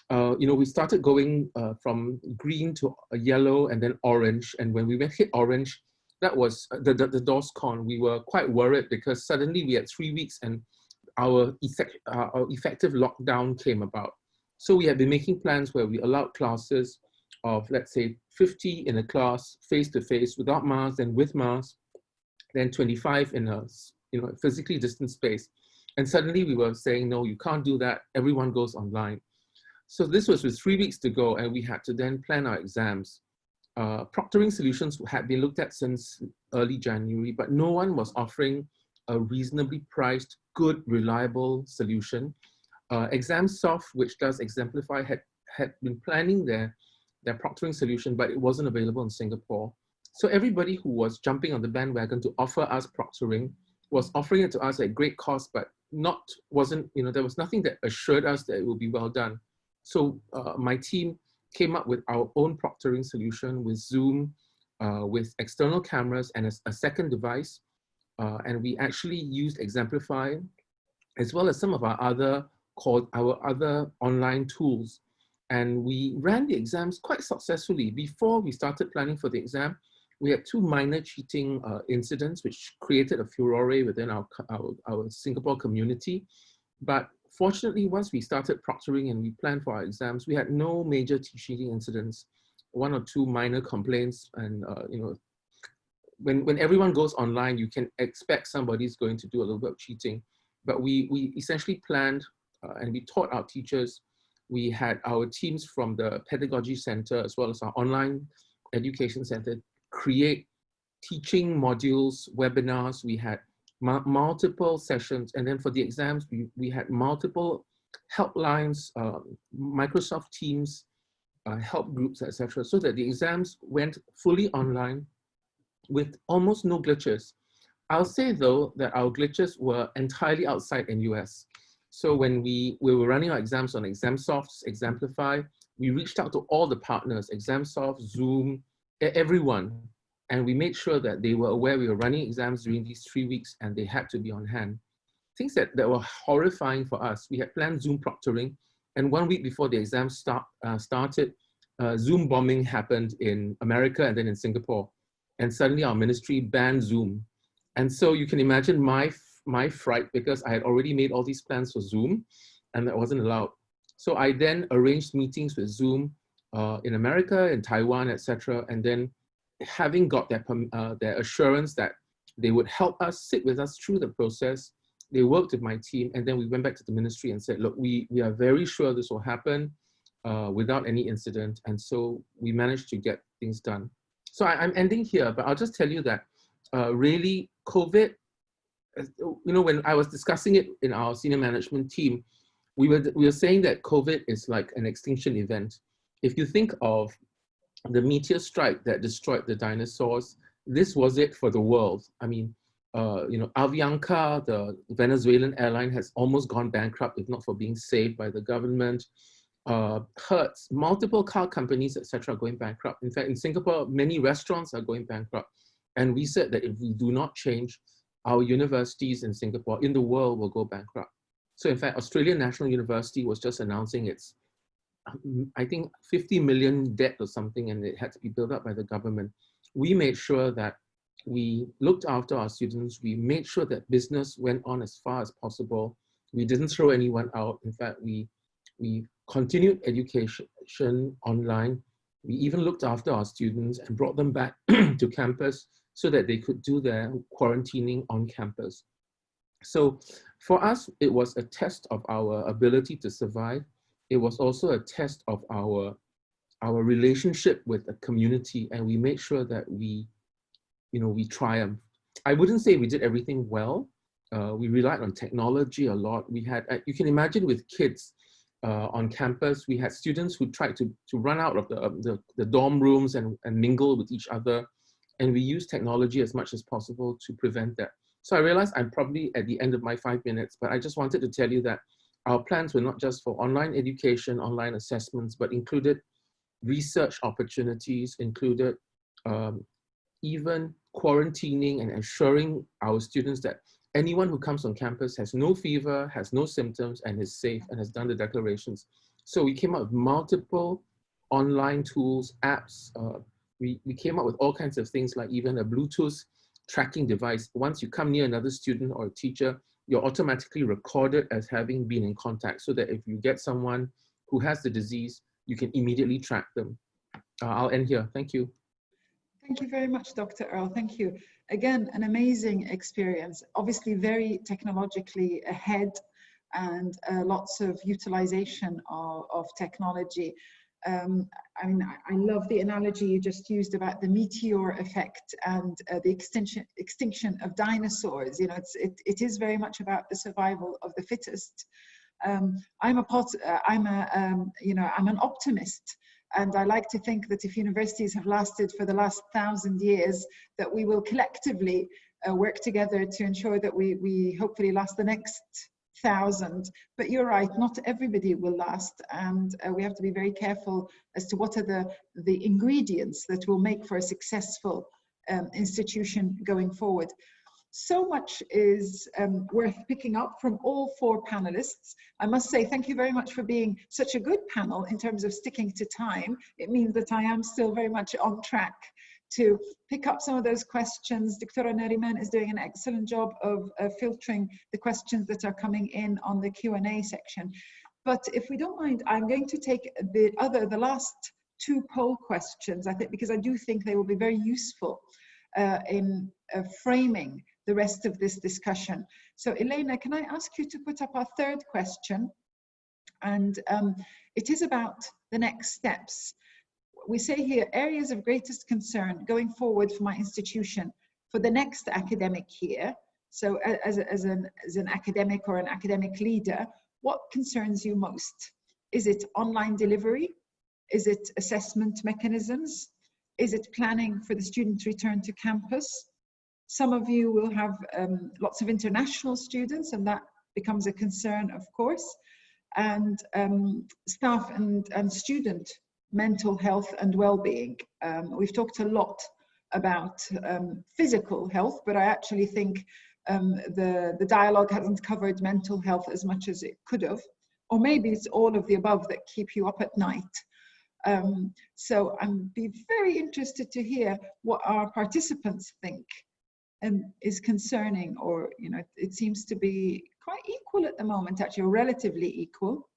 We started going from green to yellow and then orange. And when we hit orange, that was the DORSCON. We were quite worried because suddenly we had 3 weeks and our effective lockdown came about. So we had been making plans where we allowed classes of, let's say, 50 in a class, face-to-face, without masks and with masks, then 25 in a physically distant space. And suddenly we were saying, no, you can't do that. Everyone goes online. So this was with 3 weeks to go, and we had to then plan our exams. Proctoring Solutions had been looked at since early January, but no one was offering a reasonably priced, good, reliable solution. ExamSoft, which does Exemplify, had been planning their proctoring solution, but it wasn't available in Singapore. So everybody who was jumping on the bandwagon to offer us proctoring was offering it to us at great cost, but there was nothing that assured us that it would be well done. So my team came up with our own proctoring solution with Zoom, with external cameras and a second device. And we actually used Exemplify, as well as some of our other online tools. And we ran the exams quite successfully. Before we started planning for the exam, we had 2 minor cheating incidents, which created a furore within our Singapore community. But fortunately, once we started proctoring and we planned for our exams, we had no major cheating incidents, 1 or 2 minor complaints. And when everyone goes online, you can expect somebody's going to do a little bit of cheating. But we essentially planned and we taught our teachers. We had our teams from the Pedagogy Center as well as our online education center create teaching modules, webinars. We had multiple sessions. And then for the exams, we had multiple helplines, Microsoft Teams, help groups, etc., so that the exams went fully online with almost no glitches. I'll say though that our glitches were entirely outside NUS. So when we were running our exams on ExamSoft, Exemplify, we reached out to all the partners, ExamSoft, Zoom, everyone, and we made sure that they were aware we were running exams during these 3 weeks and they had to be on hand. Things that were horrifying for us. We had planned Zoom proctoring, and 1 week before the exam started, Zoom bombing happened in America and then in Singapore. And suddenly our ministry banned Zoom. And so you can imagine my fright, because I had already made all these plans for Zoom and that wasn't allowed. So I then arranged meetings with Zoom in America, in Taiwan, etc. And then having got their assurance that they would help us, sit with us through the process, they worked with my team, and then we went back to the ministry and said, look, we are very sure this will happen without any incident. And so we managed to get things done. So I'm ending here, but I'll just tell you that really COVID, when I was discussing it in our senior management team, we were saying that COVID is like an extinction event. If you think of the meteor strike that destroyed the dinosaurs, this was it for the world. I mean, Avianca, the Venezuelan airline, has almost gone bankrupt, if not for being saved by the government. Hertz, multiple car companies, etc., are going bankrupt. In fact, in Singapore, many restaurants are going bankrupt. And we said that if we do not change, our universities in Singapore, in the world, will go bankrupt. So in fact, Australian National University was just announcing its, I think, 50 million debt or something, and it had to be built up by the government. We made sure that we looked after our students. We made sure that business went on as far as possible. We didn't throw anyone out. In fact, we continued education online. We even looked after our students and brought them back to campus so that they could do their quarantining on campus. So for us, it was a test of our ability to survive. It was also a test of our relationship with the community, and we made sure that we triumphed. I wouldn't say we did everything well. We relied on technology a lot. We had, you can imagine with kids, on campus. We had students who tried to run out of the dorm rooms and mingle with each other. And we used technology as much as possible to prevent that. So I realized I'm probably at the end of my 5 minutes, but I just wanted to tell you that our plans were not just for online education, online assessments, but included research opportunities, included even quarantining and ensuring our students that anyone who comes on campus has no fever, has no symptoms, and is safe and has done the declarations. So we came up with multiple online tools, apps. We came up with all kinds of things like even a Bluetooth tracking device. Once you come near another student or a teacher, you're automatically recorded as having been in contact so that if you get someone who has the disease, you can immediately track them. I'll end here. Thank you. Thank you very much, Dr. Earl. Thank you. Again, an amazing experience, obviously very technologically ahead and lots of utilization of technology. I mean, I love the analogy you just used about the meteor effect and the extinction of dinosaurs. You know, it is very much about the survival of the fittest. I'm an optimist. And I like to think that if universities have lasted for the last 1,000 years, that we will collectively work together to ensure that we hopefully last the next 1,000. But you're right, not everybody will last. And we have to be very careful as to what are the ingredients that will make for a successful institution going forward. So much is worth picking up from all 4 panelists. I must say thank you very much for being such a good panel in terms of sticking to time. It means that I am still very much on track to pick up some of those questions. Dr. Nariman is doing an excellent job of filtering the questions that are coming in on the Q&A section. But if we don't mind, I'm going to take the last 2 poll questions, I think, because I do think they will be very useful in framing the rest of this discussion. So Elena, can I ask you to put up our 3rd question? And it is about the next steps. We say here, areas of greatest concern going forward for my institution for the next academic year. So as an academic or an academic leader, what concerns you most? Is it online delivery? Is it assessment mechanisms? Is it planning for the student return to campus? Some of you will have lots of international students, and that becomes a concern, of course. And staff and student mental health and well-being. We've talked a lot about physical health, but I actually think the dialogue hasn't covered mental health as much as it could have. Or maybe it's all of the above that keep you up at night. So I'm be very interested to hear what our participants think is concerning, or it seems to be quite equal at the moment, actually, or relatively equal.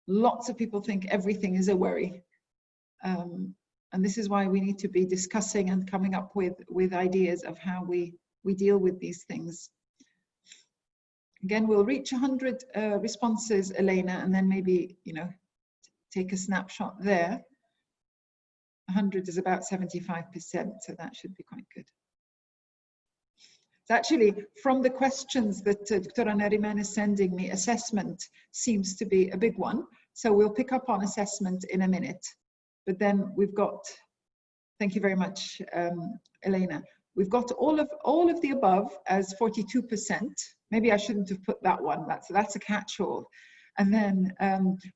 Lots of people think everything is a worry, and this is why we need to be discussing and coming up with ideas of how we deal with these things. Again, we'll reach 100 responses, Elena, and then maybe take a snapshot there. 100 is about 75%, so that should be quite good. So actually, from the questions that Dr. Nariman is sending me, assessment seems to be a big one. So we'll pick up on assessment in a minute. But then we've got, thank you very much, Elena. We've got all of the above as 42%. Maybe I shouldn't have put that one. That's a catch-all. And then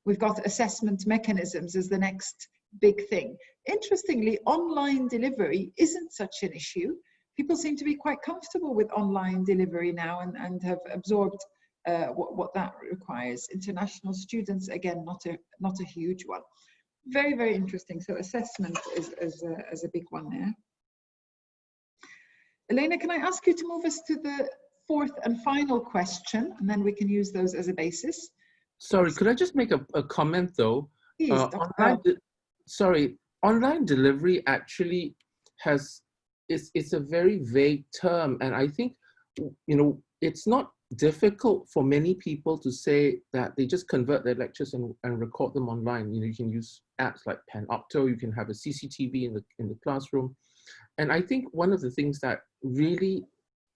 we've got assessment mechanisms as the next big thing. Interestingly, online delivery isn't such an issue. People seem to be quite comfortable with online delivery now and have absorbed what that requires. International students, again, not a huge one. Very, very interesting. So assessment is a big one there. Elena, can I ask you to move us to the 4th and final question, and then we can use those as a basis. Sorry, could I just make a comment though? Please, Online delivery actually it's a very vague term, and I think it's not difficult for many people to say that they just convert their lectures and record them online. You can use apps like Panopto, you can have a CCTV in the classroom. And I think one of the things that really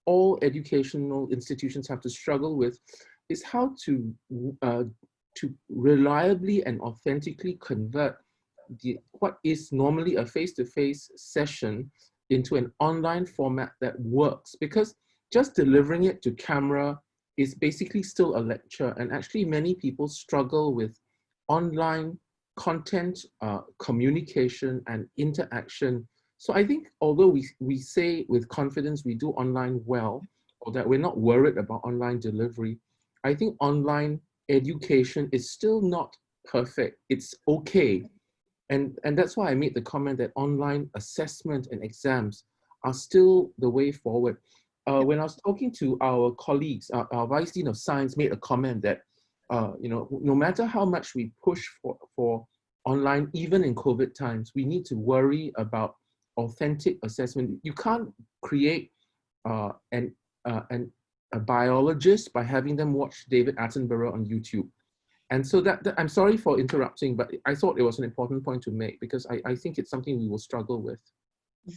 all educational institutions have to struggle with is how to to reliably and authentically convert what is normally a face-to-face session into an online format that works, because just delivering it to camera is basically still a lecture, and actually many people struggle with online content, communication and interaction. So I think although we say with confidence we do online well, or that we're not worried about online delivery, I think online education is still not perfect. It's okay. And that's why I made the comment that online assessment and exams are still the way forward. When I was talking to our colleagues, our Vice Dean of Science made a comment that, no matter how much we push for online, even in COVID times, we need to worry about authentic assessment. You can't create a biologist by having them watch David Attenborough on YouTube. And so that I'm sorry for interrupting, but I thought it was an important point to make, because I think it's something we will struggle with.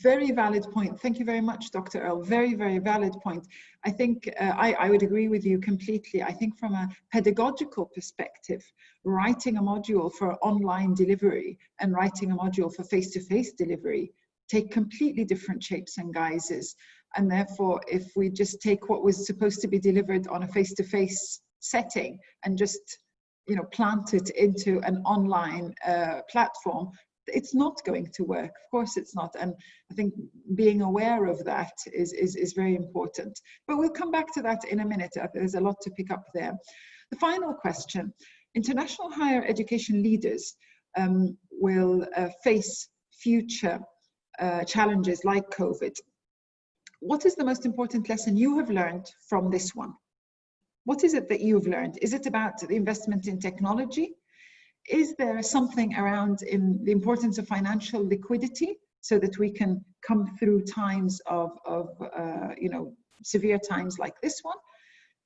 Very valid point. Thank you very much, Dr. Earl. Very, very valid point. I think I would agree with you completely. I think from a pedagogical perspective, writing a module for online delivery and writing a module for face-to-face delivery take completely different shapes and guises. And therefore, if we just take what was supposed to be delivered on a face-to-face setting and just plant it into an online platform, it's not going to work. Of course it's not. And I think being aware of that is very important. But we'll come back to that in a minute. There's a lot to pick up there. The final question: international higher education leaders will face future challenges like COVID. What is the most important lesson you have learned from this one? What is it that you've learned? Is it about the investment in technology? Is there something around in the importance of financial liquidity so that we can come through times of severe times like this one?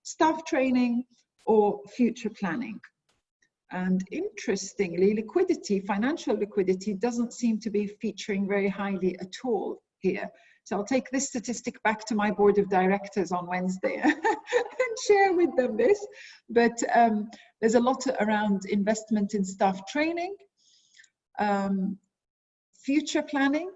Staff training or future planning? And interestingly, liquidity, financial liquidity, doesn't seem to be featuring very highly at all here. So I'll take this statistic back to my board of directors on Wednesday and share with them this. But there's a lot around investment in staff training, future planning,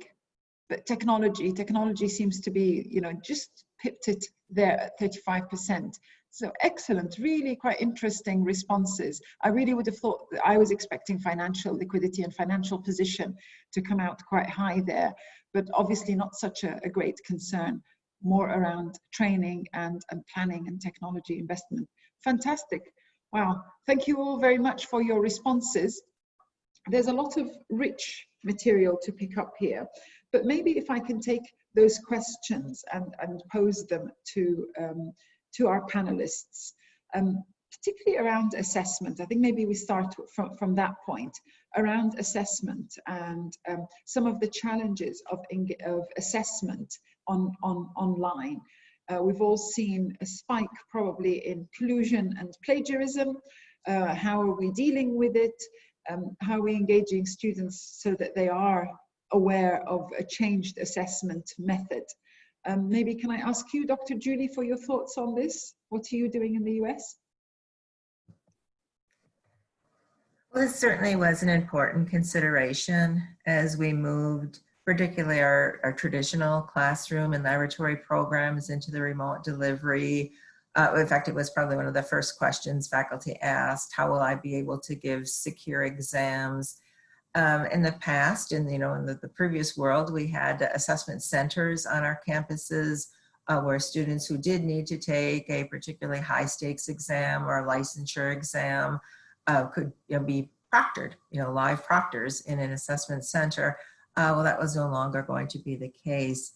but technology seems to be, just pipped it there at 35%. So excellent, really quite interesting responses. I really would have thought that I was expecting financial liquidity and financial position to come out quite high there, but obviously not such a great concern, more around training and planning and technology investment. Fantastic. Wow. Thank you all very much for your responses. There's a lot of rich material to pick up here, but maybe if I can take those questions and pose them to our panelists, particularly around assessment. I think maybe we start from that point, around assessment and some of the challenges of assessment online. We've all seen a spike probably in collusion and plagiarism. How are we dealing with it? How are we engaging students so that they are aware of a changed assessment method? Maybe can I ask you, Dr. Julie, for your thoughts on this? What are you doing in the US? Well, this certainly was an important consideration as we moved, particularly our traditional classroom and laboratory programs, into the remote delivery. In fact, it was probably one of the first questions faculty asked: how will I be able to give secure exams? In the past, in the previous world, we had assessment centers on our campuses where students who did need to take a particularly high stakes exam or a licensure exam could be proctored, live proctors in an assessment center. Well, that was no longer going to be the case.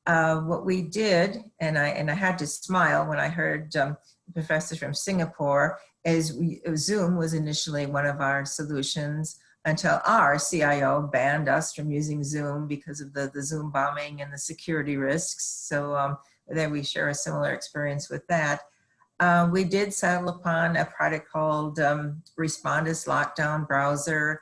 What we did, and I had to smile when I heard the professor from Singapore, is Zoom was initially one of our solutions until our CIO banned us from using Zoom because of the Zoom bombing and the security risks. So there we share a similar experience with that. We did settle upon a product called Respondus Lockdown Browser.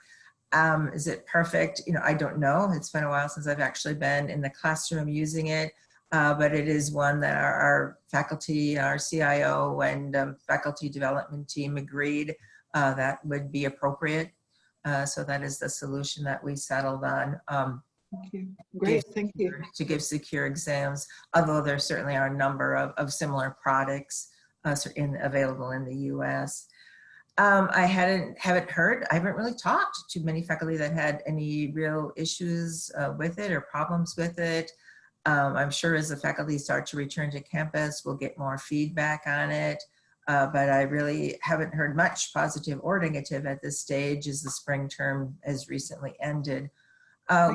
Is it perfect? I don't know. It's been a while since I've actually been in the classroom using it, but it is one that our faculty, our CIO and faculty development team agreed that would be appropriate. So that is the solution that we settled on. Thank you. Great, thank you. To give secure exams, although there certainly are a number of similar products available in the US. I haven't heard, I haven't really talked to many faculty that had any real issues with it or problems with it. I'm sure as the faculty start to return to campus, we'll get more feedback on it. But I really haven't heard much positive or negative at this stage as the spring term has recently ended.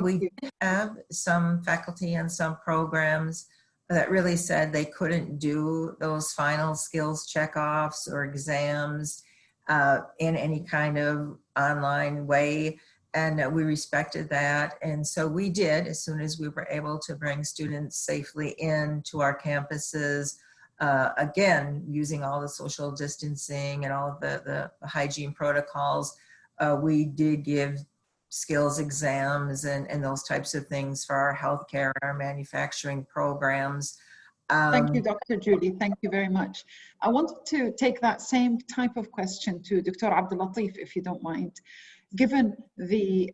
We did have some faculty and some programs that really said they couldn't do those final skills checkoffs or exams in any kind of online way. And we respected that. And so we did, as soon as we were able to bring students safely into our campuses, again, using all the social distancing and all of the hygiene protocols, we did give skills exams and those types of things for our healthcare, our manufacturing programs. Thank you, Dr. Julie. Thank you very much. I wanted to take that same type of question to Dr. Abdel-Latif, if you don't mind. Given the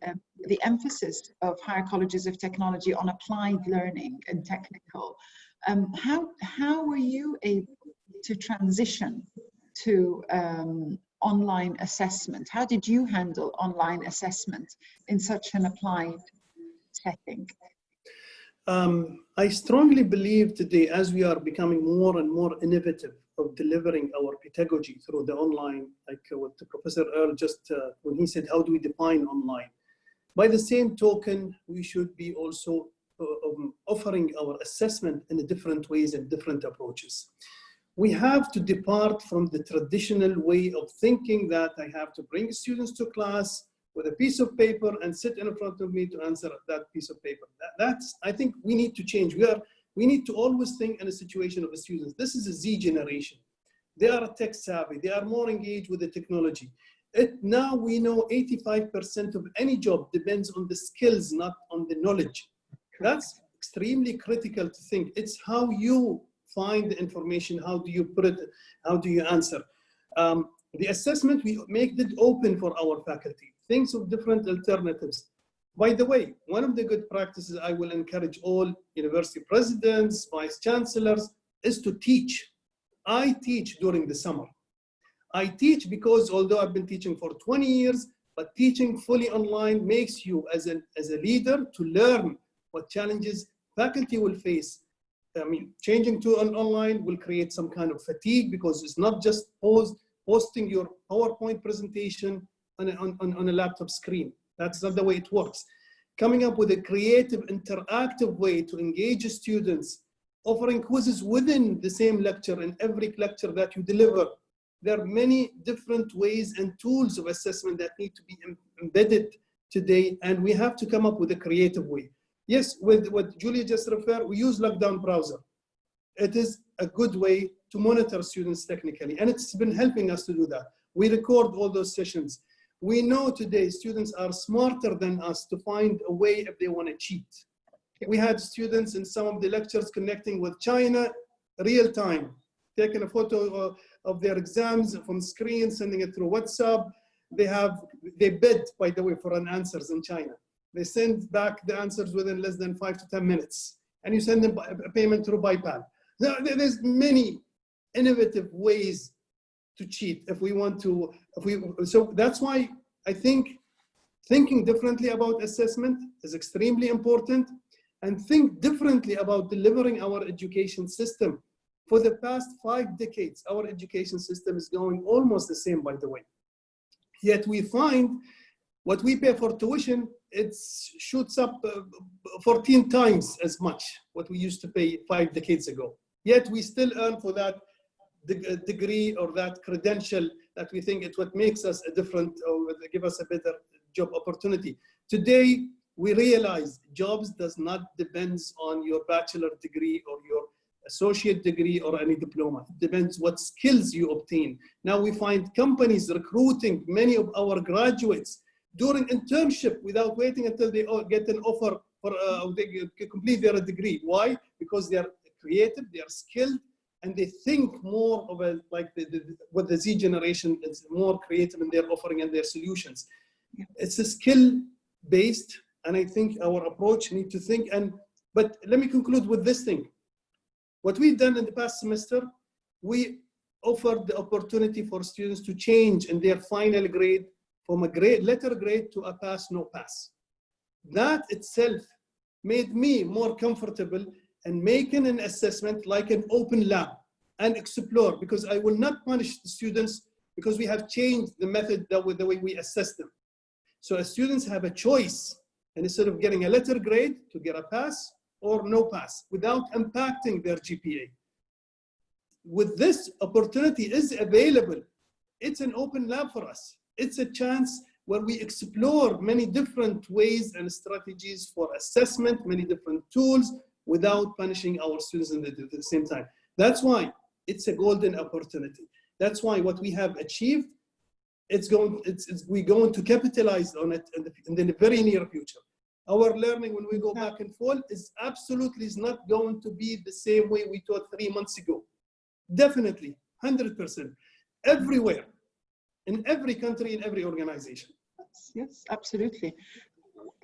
emphasis of higher colleges of technology on applied learning and technical, how were you able to transition to online assessment? How did you handle online assessment in such an applied setting? I strongly believe today, as we are becoming more and more innovative of delivering our pedagogy through the online, like what the Professor Earl just, when he said, how do we define online? By the same token, we should be also offering our assessment in different ways and different approaches. We have to depart from the traditional way of thinking that I have to bring students to class with a piece of paper and sit in front of me to answer that piece of paper. That's, I think we need to change. We need to always think in a situation of the students. This is a Z generation. They are tech savvy. They are more engaged with the technology. Now we know 85% of any job depends on the skills, not on the knowledge. That's extremely critical to think. It's how you find the information, how do you put it, how do you answer. The assessment, we make it open for our faculty. Things of different alternatives. By the way, one of the good practices I will encourage all university presidents, vice chancellors, is to teach. I teach during the summer. I teach because although I've been teaching for 20 years, but teaching fully online makes you as a leader to learn what challenges faculty will face. I mean, changing to an online will create some kind of fatigue because it's not just posting your PowerPoint presentation on a laptop screen. That's not the way it works. Coming up with a creative, interactive way to engage students, offering quizzes within the same lecture in every lecture that you deliver. There are many different ways and tools of assessment that need to be embedded today, and we have to come up with a creative way. Yes, with what Julia just referred, we use Lockdown Browser. It is a good way to monitor students technically, and it's been helping us to do that. We record all those sessions. We know today students are smarter than us to find a way if they want to cheat. We had students in some of the lectures connecting with China real time, taking a photo of their exams from screen, sending it through WhatsApp. They bid, by the way, for answers in China. They send back the answers within less than 5 to 10 minutes. And you send them a payment through PayPal. Now, there's many innovative ways to cheat if we want to. So that's why I think thinking differently about assessment is extremely important, and think differently about delivering our education system. For the past 5 decades, our education system is going almost the same, by the way. Yet we find what we pay for tuition, it shoots up 14 times as much what we used to pay 5 decades ago. Yet we still earn for that degree or that credential that we think it's what makes us a different, or give us a better job opportunity. Today, we realize jobs does not depend on your bachelor degree or your associate degree or any diploma. It depends what skills you obtain. Now we find companies recruiting many of our graduates during internship without waiting until they get an offer for they complete their degree. Why? Because they are creative, they are skilled, and they think more of a, like what the Z generation is more creative in their offering and their solutions. Yeah. It's a skill-based, and I think our approach need to think, but let me conclude with this thing. What we've done in the past semester, we offered the opportunity for students to change in their final grade from a letter grade to a pass, no pass. That itself made me more comfortable in making an assessment like an open lab and explore, because I will not punish the students because we have changed the method, the way we assess them. So students have a choice, and instead of getting a letter grade to get a pass or no pass without impacting their GPA. With this opportunity is available, it's an open lab for us. It's a chance where we explore many different ways and strategies for assessment, many different tools, without punishing our students at the same time. That's why it's a golden opportunity. That's why what we have achieved, we're going to capitalize on it in the very near future. Our learning when we go back in fall is not going to be the same way we taught 3 months ago. Definitely, 100%, everywhere, in every country, in every organization. Yes, absolutely.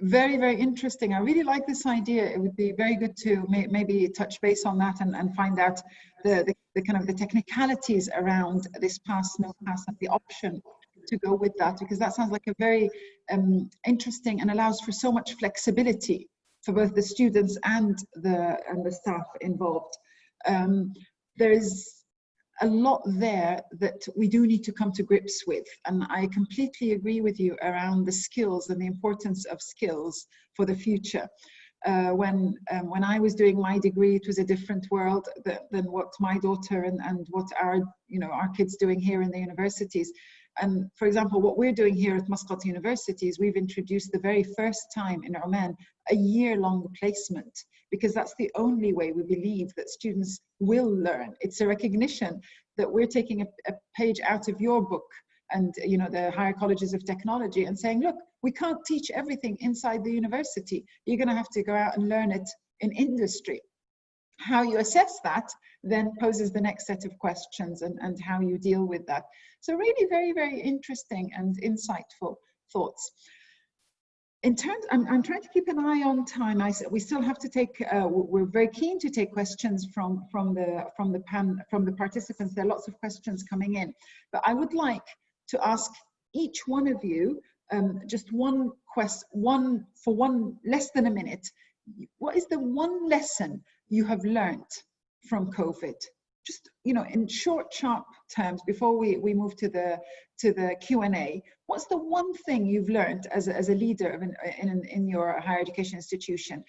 Very, very interesting. I really like this idea. It would be very good to maybe touch base on that and find out the kind of the technicalities around this pass, no pass, and the option to go with that, because that sounds like a very interesting and allows for so much flexibility for both the students and the staff involved. There is a lot there that we do need to come to grips with, and I completely agree with you around the skills and the importance of skills for the future. When I was doing my degree, it was a different world than what my daughter and what our kids doing here in the universities. And for example, what we're doing here at Muscat University is we've introduced the very first time in Oman a year-long placement, because that's the only way we believe that students will learn. It's a recognition that we're taking a page out of your book and the higher colleges of technology and saying, look, we can't teach everything inside the university. You're going to have to go out and learn it in industry. How you assess that then poses the next set of questions and how you deal with that. So really very, very interesting and insightful thoughts. In terms, I'm trying to keep an eye on time. We still have to take. We're very keen to take questions from the participants. There are lots of questions coming in, but I would like to ask each one of you just one less than a minute. What is the one lesson you have learned from COVID? Just in short, sharp terms, before we move to the Q&A. What's the one thing you've learned as a leader in your higher education institution?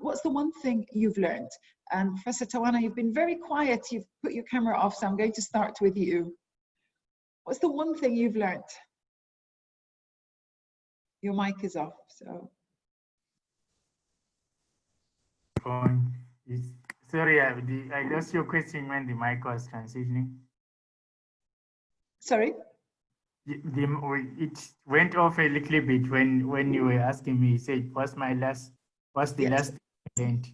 What's the one thing you've learned? And Professor Tawana, you've been very quiet. You've put your camera off, so I'm going to start with you. What's the one thing you've learned? Your mic is off, so. Sorry, I lost your question when the mic was transitioning. Sorry? It went off a little bit when you were asking me. You said, what's the last event?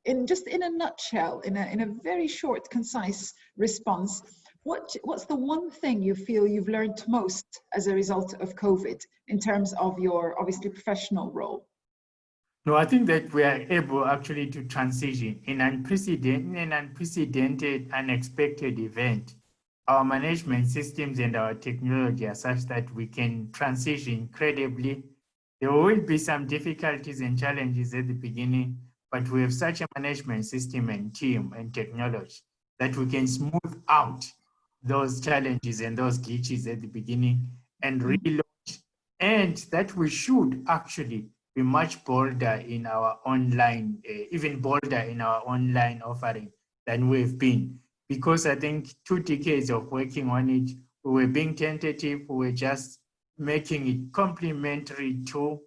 In a nutshell, in a very short, concise response, what's the one thing you feel you've learned most as a result of COVID in terms of your obviously professional role? No, I think that we are able actually to transition in an unprecedented, unexpected event. Our management systems and our technology are such that we can transition credibly. There will be some difficulties and challenges at the beginning, but we have such a management system and team and technology that we can smooth out those challenges and those glitches at the beginning and relaunch, and that we should actually be much bolder in our online, even bolder in our online offering than we've been. Because I think 2 decades of working on it, we were being tentative, we were just making it complementary to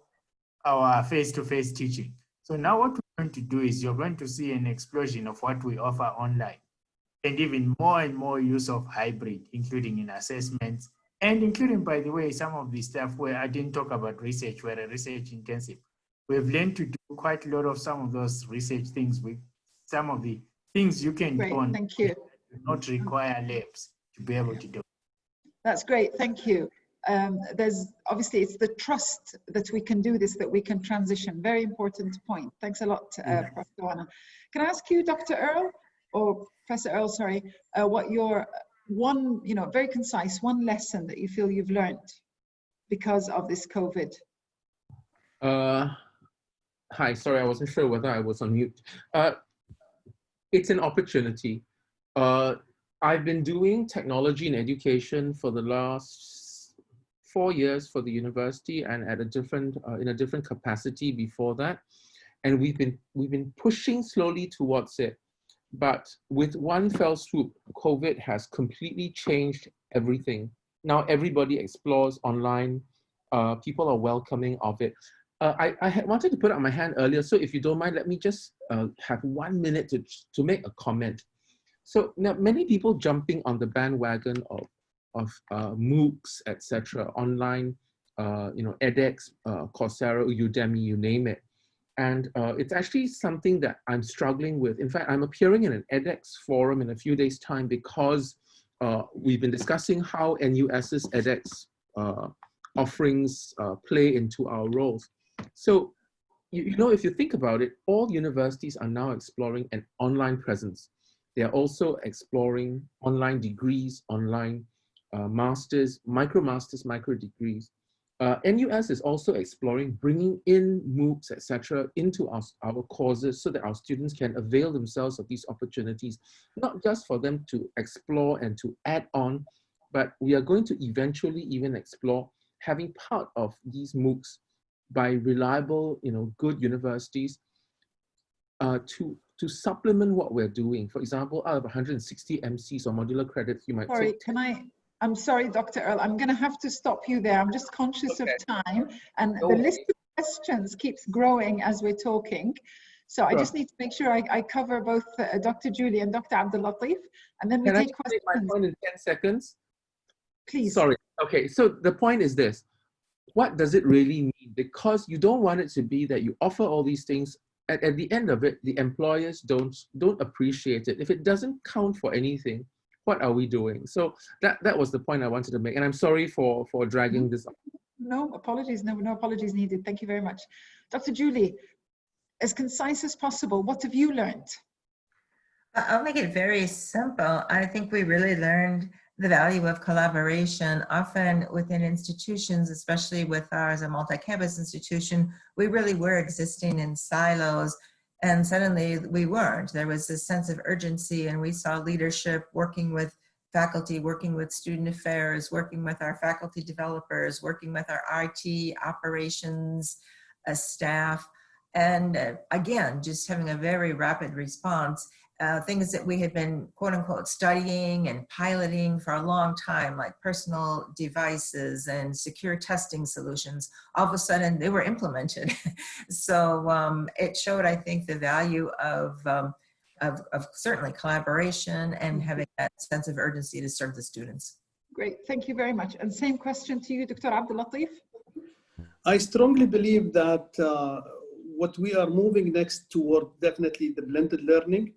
our face-to-face teaching. So now what we're going to do is you're going to see an explosion of what we offer online, and even more and more use of hybrid, including in assessments, and including, by the way, some of the stuff where I didn't talk about research, where a research intensive. We've learned to do quite a lot of some of those research things with some of the things you can do on. Thank you. do not require labs to be able to do it. That's great, thank you. There's obviously, it's the trust that we can do this, that we can transition. Very important point. Thanks a lot, Prof. Joanna. Can I ask you, Dr. Earl, or Professor Earl, sorry, what your one, very concise, one lesson that you feel you've learned because of this COVID? Hi, sorry, I wasn't sure whether I was on mute. It's an opportunity. I've been doing technology in education for the last 4 years for the university, and at a different in a different capacity before that, and we've been pushing slowly towards it. But with one fell swoop, COVID has completely changed everything. Now everybody explores online. People are welcoming of it. I had wanted to put up my hand earlier, so if you don't mind, let me just have 1 minute to make a comment. So now many people jumping on the bandwagon of MOOCs, etc., online, edX, Coursera, Udemy, you name it. And it's actually something that I'm struggling with. In fact, I'm appearing in an edX forum in a few days' time because we've been discussing how NUS's edX offerings play into our roles. So, if you think about it, all universities are now exploring an online presence. They are also exploring online degrees, online masters, micro degrees. NUS is also exploring bringing in MOOCs, etc., into our courses so that our students can avail themselves of these opportunities, not just for them to explore and to add on, but we are going to eventually even explore having part of these MOOCs by reliable, good universities to supplement what we're doing. For example, out of 160 MCs or modular credits, you might Sorry, take... I'm sorry, Dr. Earl, I'm going to have to stop you there. I'm just conscious of time, and the list of questions keeps growing as we're talking. So I just need to make sure I cover both Dr. Julie and Dr. Abdul Latif, and then we take questions. Can I make my point in 10 seconds? Please. Sorry. Okay, so the point is this. What does it really mean? Because you don't want it to be that you offer all these things, at the end of it, the employers don't appreciate it. If it doesn't count for anything, what are we doing? So that was the point I wanted to make. And I'm sorry for dragging this up. No apologies, no apologies needed. Thank you very much. Dr. Julie, as concise as possible, what have you learned? I'll make it very simple. I think we really learned the value of collaboration. Often within institutions, especially with ours, a multi-campus institution, we really were existing in silos, and suddenly we weren't. There was this sense of urgency, and we saw leadership working with faculty, working with student affairs, working with our faculty developers, working with our IT operations staff, and again, just having a very rapid response. Things that we had been, quote unquote, studying and piloting for a long time, like personal devices and secure testing solutions, all of a sudden they were implemented. So it showed, I think, the value of certainly collaboration and having that sense of urgency to serve the students. Great, thank you very much. And same question to you, Dr. Abdul Latif. I strongly believe that what we are moving next toward definitely the blended learning,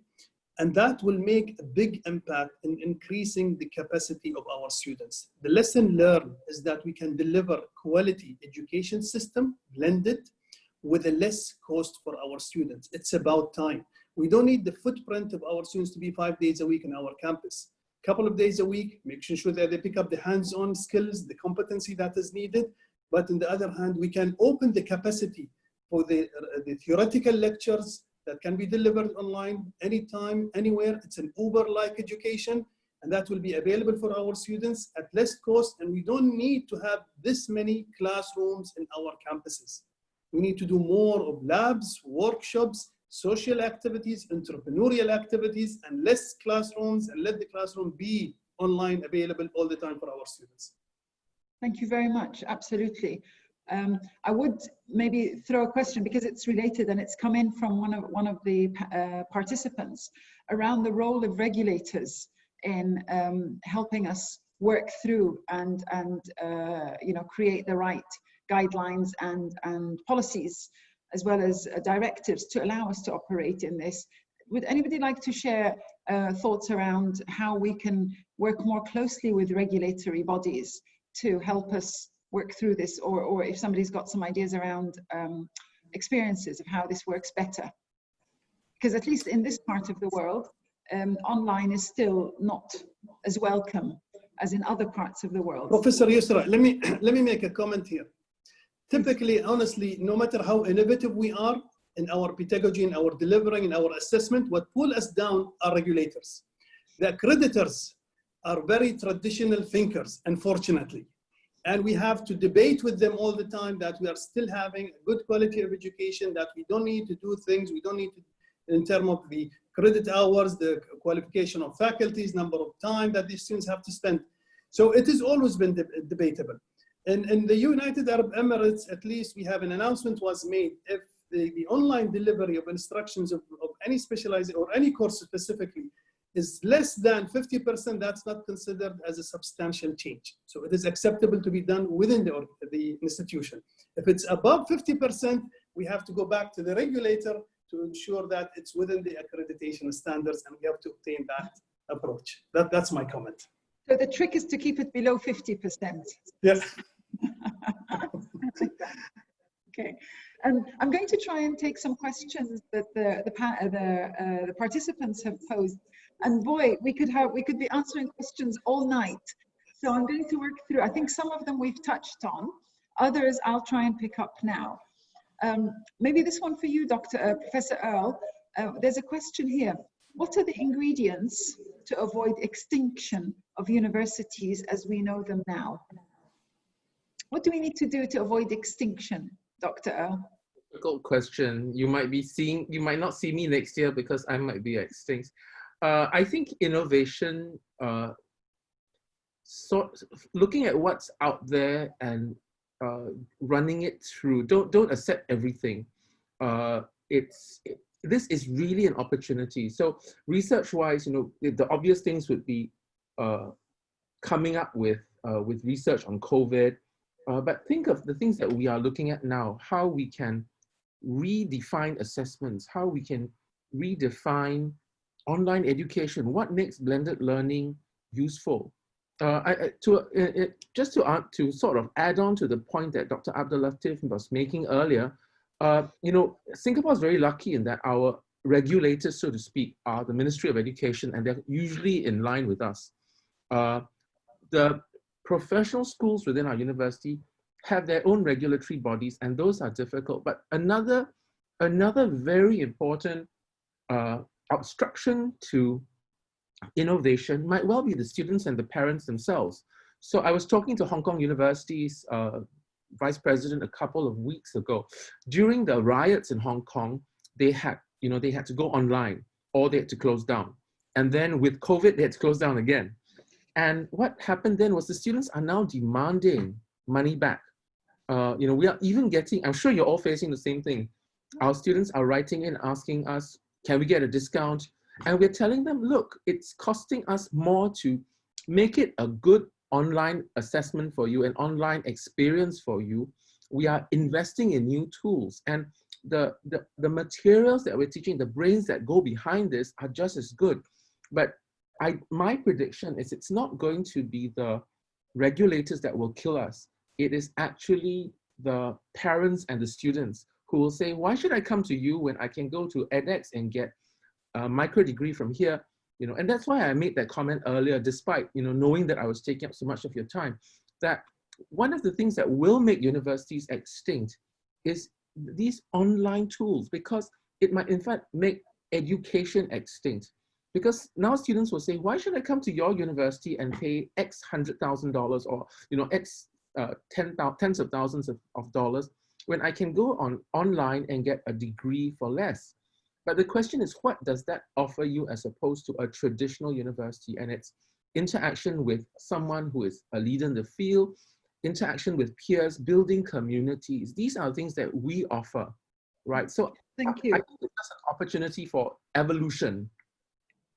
and that will make a big impact in increasing the capacity of our students. The lesson learned is that we can deliver quality education system blended with a less cost for our students. It's about time. We don't need the footprint of our students to be 5 days a week in our campus. A couple of days a week, making sure that they pick up the hands-on skills, the competency that is needed. But on the other hand, we can open the capacity for the theoretical lectures that can be delivered online, anytime, anywhere. It's an Uber-like education, and that will be available for our students at less cost, and we don't need to have this many classrooms in our campuses. We need to do more of labs, workshops, social activities, entrepreneurial activities, and less classrooms, and let the classroom be online available all the time for our students. Thank you very much, absolutely. I would maybe throw a question because it's related and it's come in from one of the participants around the role of regulators in helping us work through and create the right guidelines and policies as well as directives to allow us to operate in this. would anybody like to share thoughts around how we can work more closely with regulatory bodies to help us work through this, or if somebody's got some ideas around experiences of how this works better? Because at least in this part of the world, online is still not as welcome as in other parts of the world. Professor Yusra, let me make a comment here. Typically, honestly, no matter how innovative we are in our pedagogy, in our delivering, in our assessment, what pull us down are regulators. The accreditors are very traditional thinkers, unfortunately. And we have to debate with them all the time that we are still having a good quality of education, that we don't need to do things, we don't need to, in terms of the credit hours, the qualification of faculties, number of time that these students have to spend. So it has always been debatable. In the United Arab Emirates, at least we have an announcement was made, if the online delivery of instructions of any specialized or any course specifically is less than 50%, that's not considered as a substantial change. So it is acceptable to be done within the institution. If it's above 50%, we have to go back to the regulator to ensure that it's within the accreditation standards, and we have to obtain that approach. That's my comment. So the trick is to keep it below 50%. Yes. Okay, and I'm going to try and take some questions that the participants have posed. And boy, we could be answering questions all night. So I'm going to work through. I think some of them we've touched on. Others I'll try and pick up now. Maybe this one for you, Professor Earle. There's a question here. What are the ingredients to avoid extinction of universities as we know them now? What do we need to do to avoid extinction, Dr. Earle? Difficult question. You might not see me next year because I might be extinct. I think innovation, looking at what's out there and running it through. Don't accept everything. This is really an opportunity. So research-wise, the obvious things would be coming up with research on COVID. But think of the things that we are looking at now, how we can redefine assessments, how we can redefine online education, what makes blended learning useful. Just to sort of add on to the point that Dr. Abdul Latif was making earlier, Singapore is very lucky in that our regulators, so to speak, are the Ministry of Education, and they're usually in line with us. The professional schools within our university have their own regulatory bodies, and those are difficult. But another very important obstruction to innovation might well be the students and the parents themselves. So I was talking to Hong Kong University's vice president a couple of weeks ago. During the riots in Hong Kong, they had to go online, or they had to close down. And then with COVID, they had to close down again. And what happened then was the students are now demanding money back. We are even getting, I'm sure you're all facing the same thing. Our students are writing in asking us, can we get a discount? And we're telling them, look, it's costing us more to make it a good online assessment for you, an online experience for you. We are investing in new tools, and the materials that we're teaching, the brains that go behind this are just as good. But my prediction is it's not going to be the regulators that will kill us. It is actually the parents and the students who will say, why should I come to you when I can go to edX and get a micro degree from here? And that's why I made that comment earlier, despite knowing that I was taking up so much of your time, that one of the things that will make universities extinct is these online tools, because it might in fact make education extinct. Because now students will say, why should I come to your university and pay X $100,000 or X tens of thousands of dollars when I can go online and get a degree for less? But the question is, what does that offer you as opposed to a traditional university? And it's interaction with someone who is a leader in the field, interaction with peers, building communities. These are things that we offer, right? So thank you. I think it's an opportunity for evolution.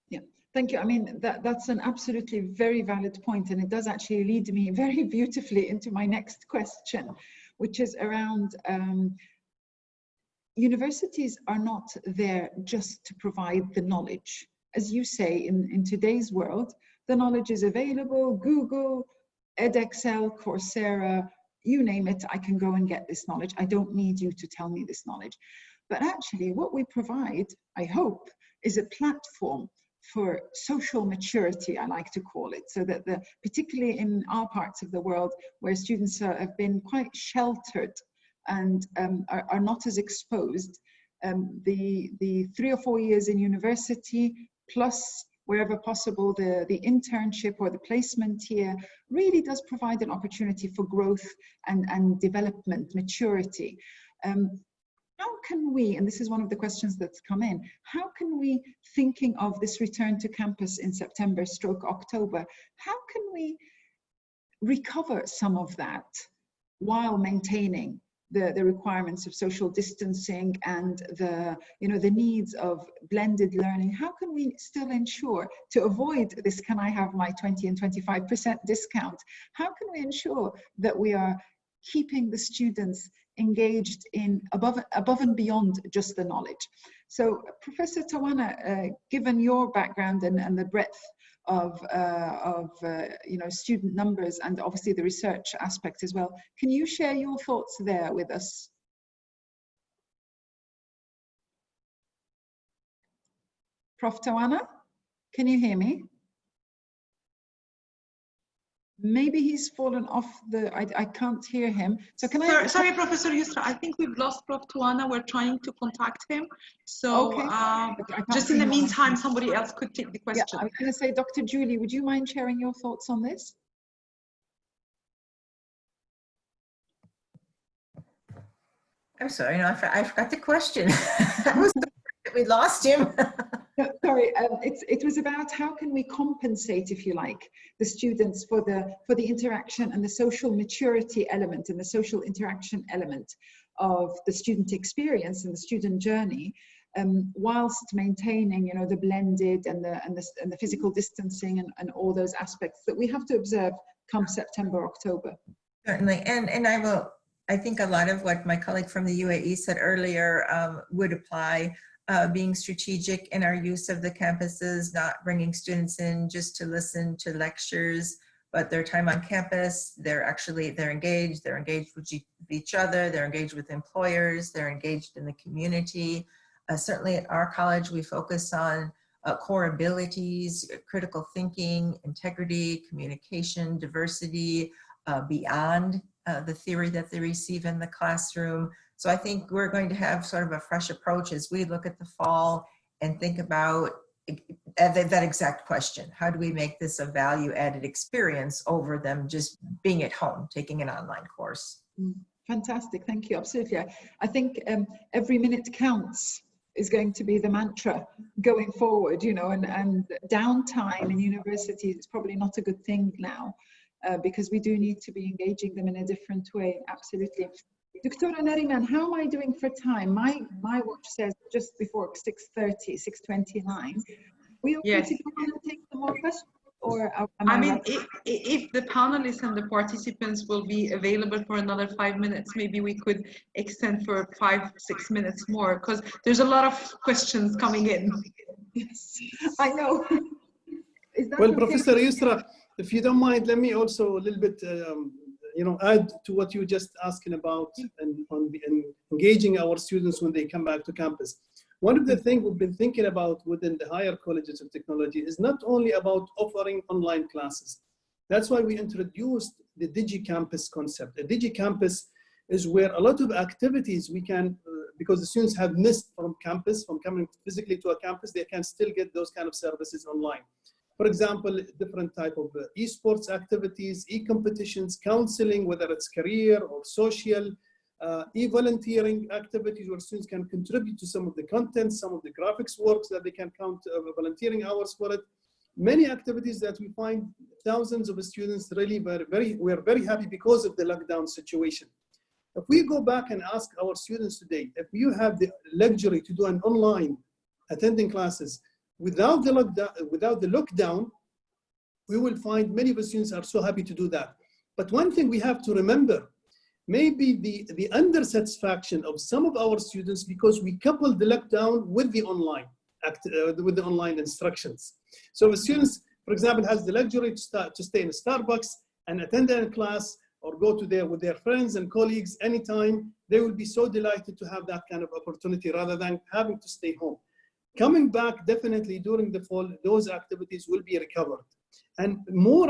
Yeah, thank you. I mean, that's an absolutely very valid point, and it does actually lead me very beautifully into my next question, which is around universities are not there just to provide the knowledge. As you say, in today's world, the knowledge is available, Google, edXL, Coursera, you name it, I can go and get this knowledge. I don't need you to tell me this knowledge. But actually what we provide, I hope, is a platform for social maturity, I like to call it, so that particularly in our parts of the world where students have been quite sheltered and are not as exposed, the 3 or 4 years in university plus wherever possible the internship or the placement here really does provide an opportunity for growth and development, maturity. How can we, and this is one of the questions that's come in, how can we, thinking of this return to campus in September/October, how can we recover some of that while maintaining the requirements of social distancing and the needs of blended learning? How can we still ensure, to avoid this, can I have my 20 and 25% discount? How can we ensure that we are keeping the students engaged in above and beyond just the knowledge? So Professor Tawana, given your background and the breadth of student numbers and obviously the research aspect as well, can you share your thoughts there with us? Prof. Tawana, can you hear me? Maybe he's fallen off I can't hear him. So can Sorry, Professor Yusra, I think we've lost Prof. Tawana. We're trying to contact him. So okay. Just in the meantime, somebody else could take the question. Yeah, I was going to say, Dr. Julie, would you mind sharing your thoughts on this? I'm sorry, no, I forgot the question. We lost him. No, sorry, it was about how can we compensate, if you like, the students for the interaction and the social maturity element and the social interaction element of the student experience and the student journey, whilst maintaining, the blended and the physical distancing and all those aspects that we have to observe come September, October. Certainly, and I think a lot of what my colleague from the UAE said earlier would apply. Being strategic in our use of the campuses, not bringing students in just to listen to lectures, but their time on campus, they're engaged with each other, they're engaged with employers, they're engaged in the community. Certainly at our college, we focus on core abilities, critical thinking, integrity, communication, diversity, beyond the theory that they receive in the classroom. So I think we're going to have sort of a fresh approach as we look at the fall and think about that exact question. How do we make this a value-added experience over them just being at home, taking an online course? Fantastic, thank you, absolutely. I think every minute counts is going to be the mantra going forward, and downtime in universities is probably not a good thing now because we do need to be engaging them in a different way, absolutely. Dr. Nariman, how am I doing for time? My watch says just before 6:30, 6:29. We okay to go on and take some more questions? Or I mean, if the panelists and the participants will be available for another 5 minutes, maybe we could extend for 5-6 minutes more, because there's a lot of questions coming in. Yes, I know. Well, okay? Professor Yusra, if you don't mind, let me also a little bit add to what you just asking about and engaging our students when they come back to campus. One of the things we've been thinking about within the higher colleges of technology is not only about offering online classes. That's why we introduced the DigiCampus concept. A DigiCampus is where a lot of activities we can, because the students have missed from campus, from coming physically to a campus, they can still get those kind of services online. For example, different type of esports activities, e-competitions, counseling, whether it's career or social, e-volunteering activities where students can contribute to some of the content, some of the graphics works that they can count volunteering hours for it. Many activities that we find thousands of students really we're very happy because of the lockdown situation. If we go back and ask our students today, if you have the luxury to do an online attending classes, without the lockdown, we will find many of the students are so happy to do that. But one thing we have to remember, maybe the under-satisfaction of some of our students because we coupled the lockdown with the online instructions. So the students, for example, has the luxury to stay in a Starbucks and attend a class or go to with their friends and colleagues anytime. They will be so delighted to have that kind of opportunity rather than having to stay home. Coming back, definitely during the fall, those activities will be recovered. And more,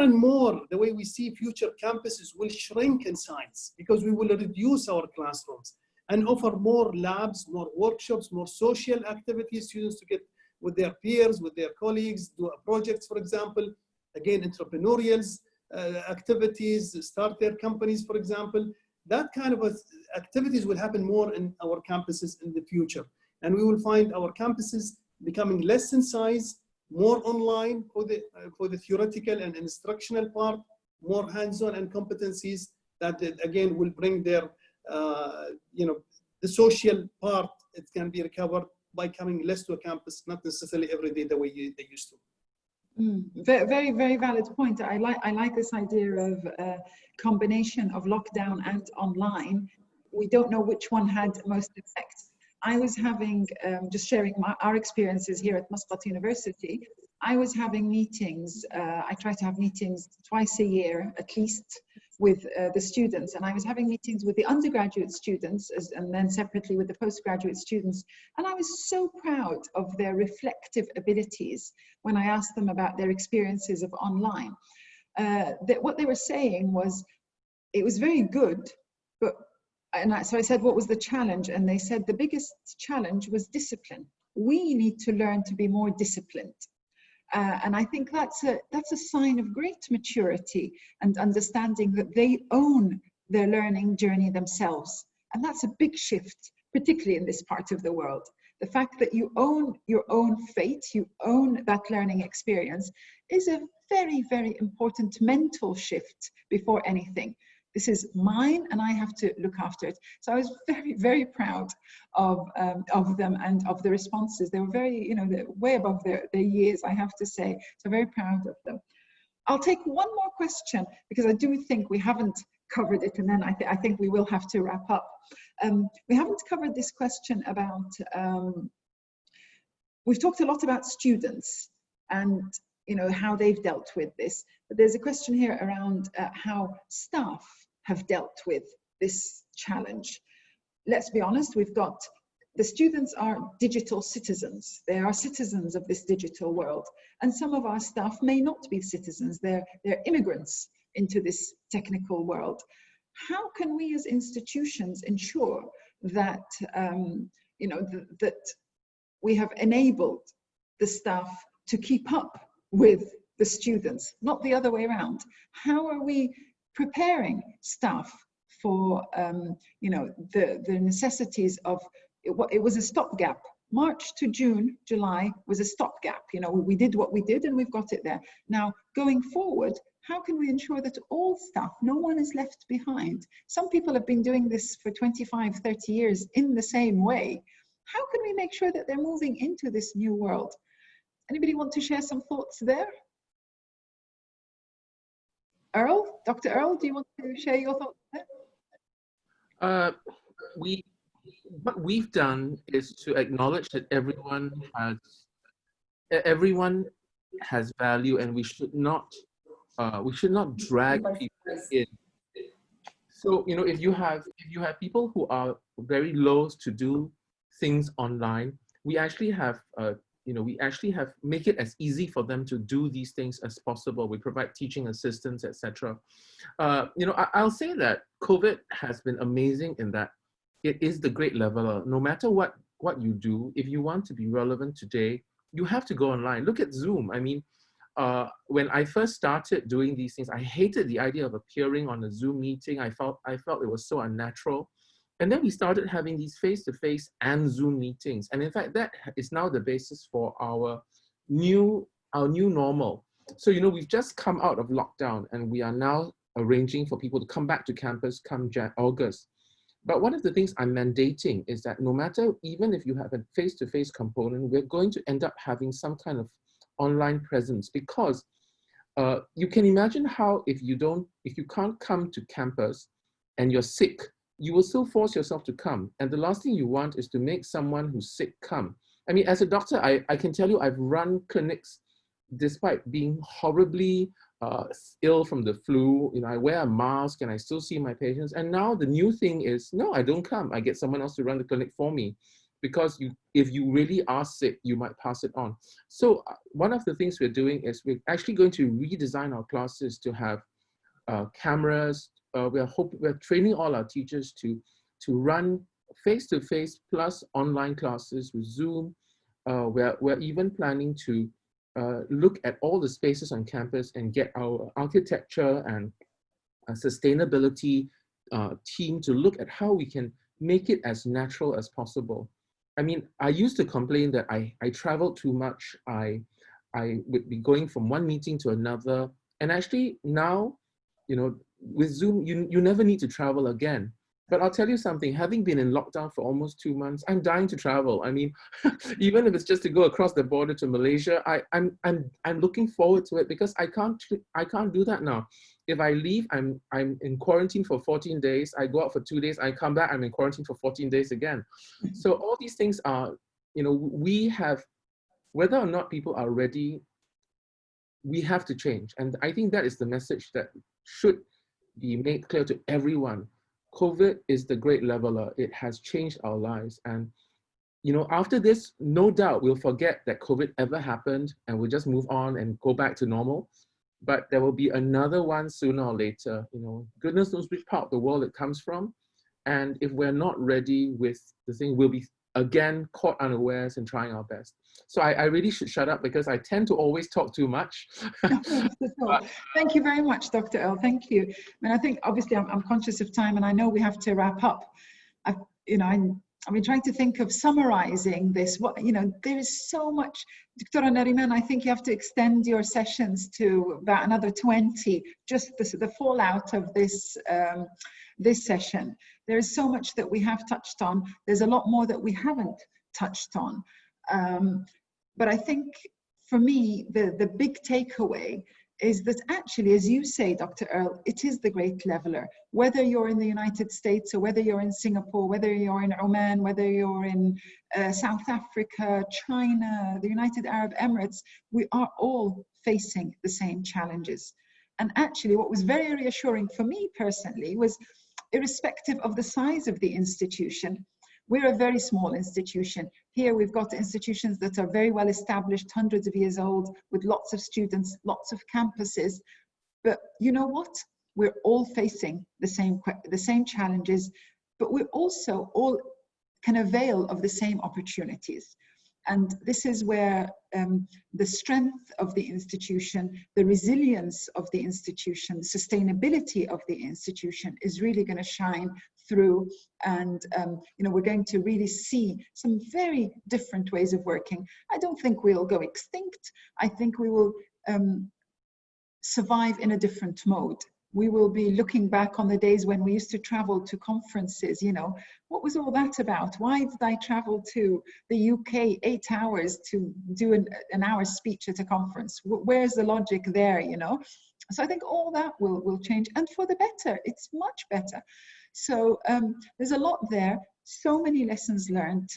the way we see future campuses will shrink in size because we will reduce our classrooms and offer more labs, more workshops, more social activities, students to get with their peers, with their colleagues, do projects, for example, again, entrepreneurial activities, start their companies, for example. That kind of activities will happen more in our campuses in the future. And we will find our campuses becoming less in size, more online for the theoretical and instructional part, more hands-on and competencies that again will bring their, the social part, it can be recovered by coming less to a campus, not necessarily every day the way they used to. Very, very valid point. I like this idea of combination of lockdown and online. We don't know which one had most effect. I was having, just sharing our experiences here at Muscat University, I was having meetings, I try to have meetings twice a year at least with the students, and I was having meetings with the undergraduate students and then separately with the postgraduate students, and I was so proud of their reflective abilities when I asked them about their experiences of online. What they were saying was, it was very good, but so I said, what was the challenge? And they said the biggest challenge was discipline. We need to learn to be more disciplined. And I think that's a sign of great maturity and understanding that they own their learning journey themselves. And that's a big shift, particularly in this part of the world. The fact that you own your own fate, you own that learning experience is a very, very important mental shift before anything. This is mine and I have to look after it. So I was very, very proud of them and of the responses. They were very, way above their years, I have to say. So very proud of them. I'll take one more question because I do think we haven't covered it, and then I think we will have to wrap up. We haven't covered this question about, we've talked a lot about students and how they've dealt with this, but there's a question here around how staff have dealt with this challenge. Let's be honest, we've got, the students are digital citizens. They are citizens of this digital world. And some of our staff may not be citizens, they're immigrants into this technical world. How can we as institutions ensure that, that we have enabled the staff to keep up with the students, not the other way around? How are we preparing staff for the necessities of it was a stopgap. March to June, July was a stopgap. We did what we did and we've got it there. Now, going forward, how can we ensure that all staff, no one is left behind? Some people have been doing this for 25, 30 years in the same way. How can we make sure that they're moving into this new world? Anybody want to share some thoughts there? Earl, Dr. Earl, do you want to share your thoughts there? What we've done is to acknowledge that everyone has value, and we should not drag people in. So if you have people who are very loath to do things online, we actually have make it as easy for them to do these things as possible. We provide teaching assistants, etc. I'll say that COVID has been amazing in that it is the great leveler. No matter what you do, if you want to be relevant today, you have to go online. Look at Zoom. I mean, when I first started doing these things, I hated the idea of appearing on a Zoom meeting. I felt it was so unnatural. And then we started having these face-to-face and Zoom meetings. And in fact, that is now the basis for our new normal. So, we've just come out of lockdown and we are now arranging for people to come back to campus come August. But one of the things I'm mandating is that no matter, even if you have a face-to-face component, we're going to end up having some kind of online presence, because you can imagine how if you can't come to campus, and you're sick, you will still force yourself to come. And the last thing you want is to make someone who's sick come. I mean, as a doctor, I can tell you I've run clinics despite being horribly ill from the flu. You know, I wear a mask and I still see my patients. And now the new thing is, no, I don't come. I get someone else to run the clinic for me. Because if you really are sick, you might pass it on. So one of the things we're doing is we're actually going to redesign our classes to have cameras. We're training all our teachers to run face-to-face plus online classes with Zoom. We're even planning to look at all the spaces on campus and get our architecture and sustainability team to look at how we can make it as natural as possible. I mean, I used to complain that I traveled too much. I would be going from one meeting to another. And actually now, you know, with Zoom, you never need to travel again. But I'll tell you something, having been in lockdown for almost 2 months, I'm dying to travel. I mean, even if it's just to go across the border to Malaysia, I'm looking forward to it because I can't do that now. If I leave, I'm in quarantine for 14 days. I go out for 2 days. I come back, I'm in quarantine for 14 days again. So all these things are, you know, we have, whether or not people are ready, we have to change. And I think that is the message that should be made clear to everyone. COVID is the great leveler. It has changed our lives. And, you know, after this, no doubt we'll forget that COVID ever happened and we'll just move on and go back to normal. But there will be another one sooner or later. You know, goodness knows which part of the world it comes from. And if we're not ready with the thing, we'll be again caught unawares and trying our best. So I really should shut up because I tend to always talk too much. Thank you very much, Dr. Earl. Thank you. I mean, I think obviously I'm conscious of time and I know we have to wrap up. I've been trying to think of summarizing this. What, you know, there is so much. Dr. Nariman, I think you have to extend your sessions to about another 20, just the fallout of this, this session. There is so much that we have touched on. There's a lot more that we haven't touched on. But I think for me, the big takeaway is that actually, as you say, Dr. Earl, it is the great leveler. Whether you're in the United States or whether you're in Singapore, whether you're in Oman, whether you're in South Africa, China, the United Arab Emirates, we are all facing the same challenges. And actually, what was very reassuring for me personally was, irrespective of the size of the institution, we're a very small institution. Here we've got institutions that are very well established, hundreds of years old, with lots of students, lots of campuses. But you know what? We're all facing the same challenges, but we're also all can avail of the same opportunities. And this is where the strength of the institution, the resilience of the institution, the sustainability of the institution is really going to shine through. And you know, we're going to really see some very different ways of working. I don't think we'll go extinct. I think we will survive in a different mode. We will be looking back on the days when we used to travel to conferences. You know, what was all that about? Why did I travel to the UK 8 hours to do an hour's speech at a conference? Where's the logic there, you know? So I think all that will change, and for the better. It's much better. So there's a lot there, so many lessons learned,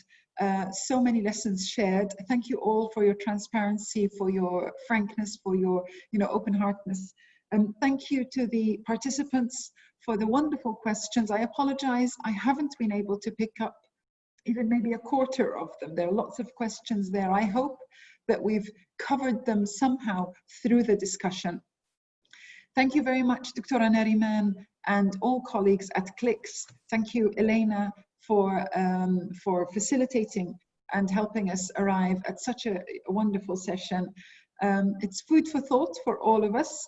so many lessons shared. Thank you all for your transparency, for your frankness, for your open-heartedness. Thank you to the participants for the wonderful questions. I apologize, I haven't been able to pick up even maybe a quarter of them. There are lots of questions there. I hope that we've covered them somehow through the discussion. Thank you very much, Dr. Nariman, and all colleagues at CLIX. Thank you, Elena, for facilitating and helping us arrive at such a wonderful session. It's food for thought for all of us.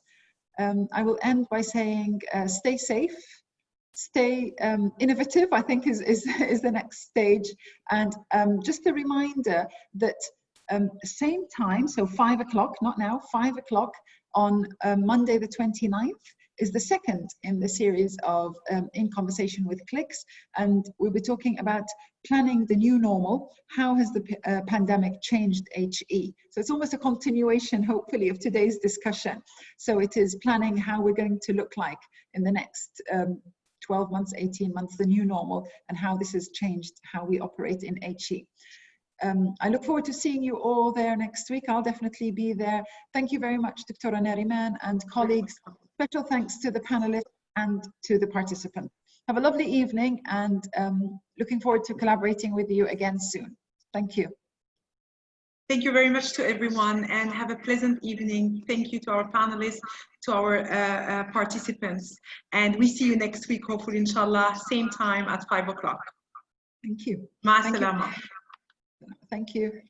I will end by saying stay safe, stay innovative, I think is the next stage. And just a reminder that same time, so 5 o'clock, not now, 5 o'clock on Monday the 29th is the second in the series of In Conversation with CLIX. And we'll be talking about planning the new normal. How has the pandemic changed HE? So it's almost a continuation, hopefully, of today's discussion. So it is planning how we're going to look like in the next 12 months, 18 months, the new normal, and how this has changed how we operate in HE. I look forward to seeing you all there next week. I'll definitely be there. Thank you very much, Dr. Nariman and colleagues. Special thanks to the panelists and to the participants. Have a lovely evening, and looking forward to collaborating with you again soon. Thank you. Thank you very much to everyone, and have a pleasant evening. Thank you to our panelists, to our participants. And we see you next week, hopefully, inshallah, same time at 5 o'clock. Thank you. Ma salama. Thank you.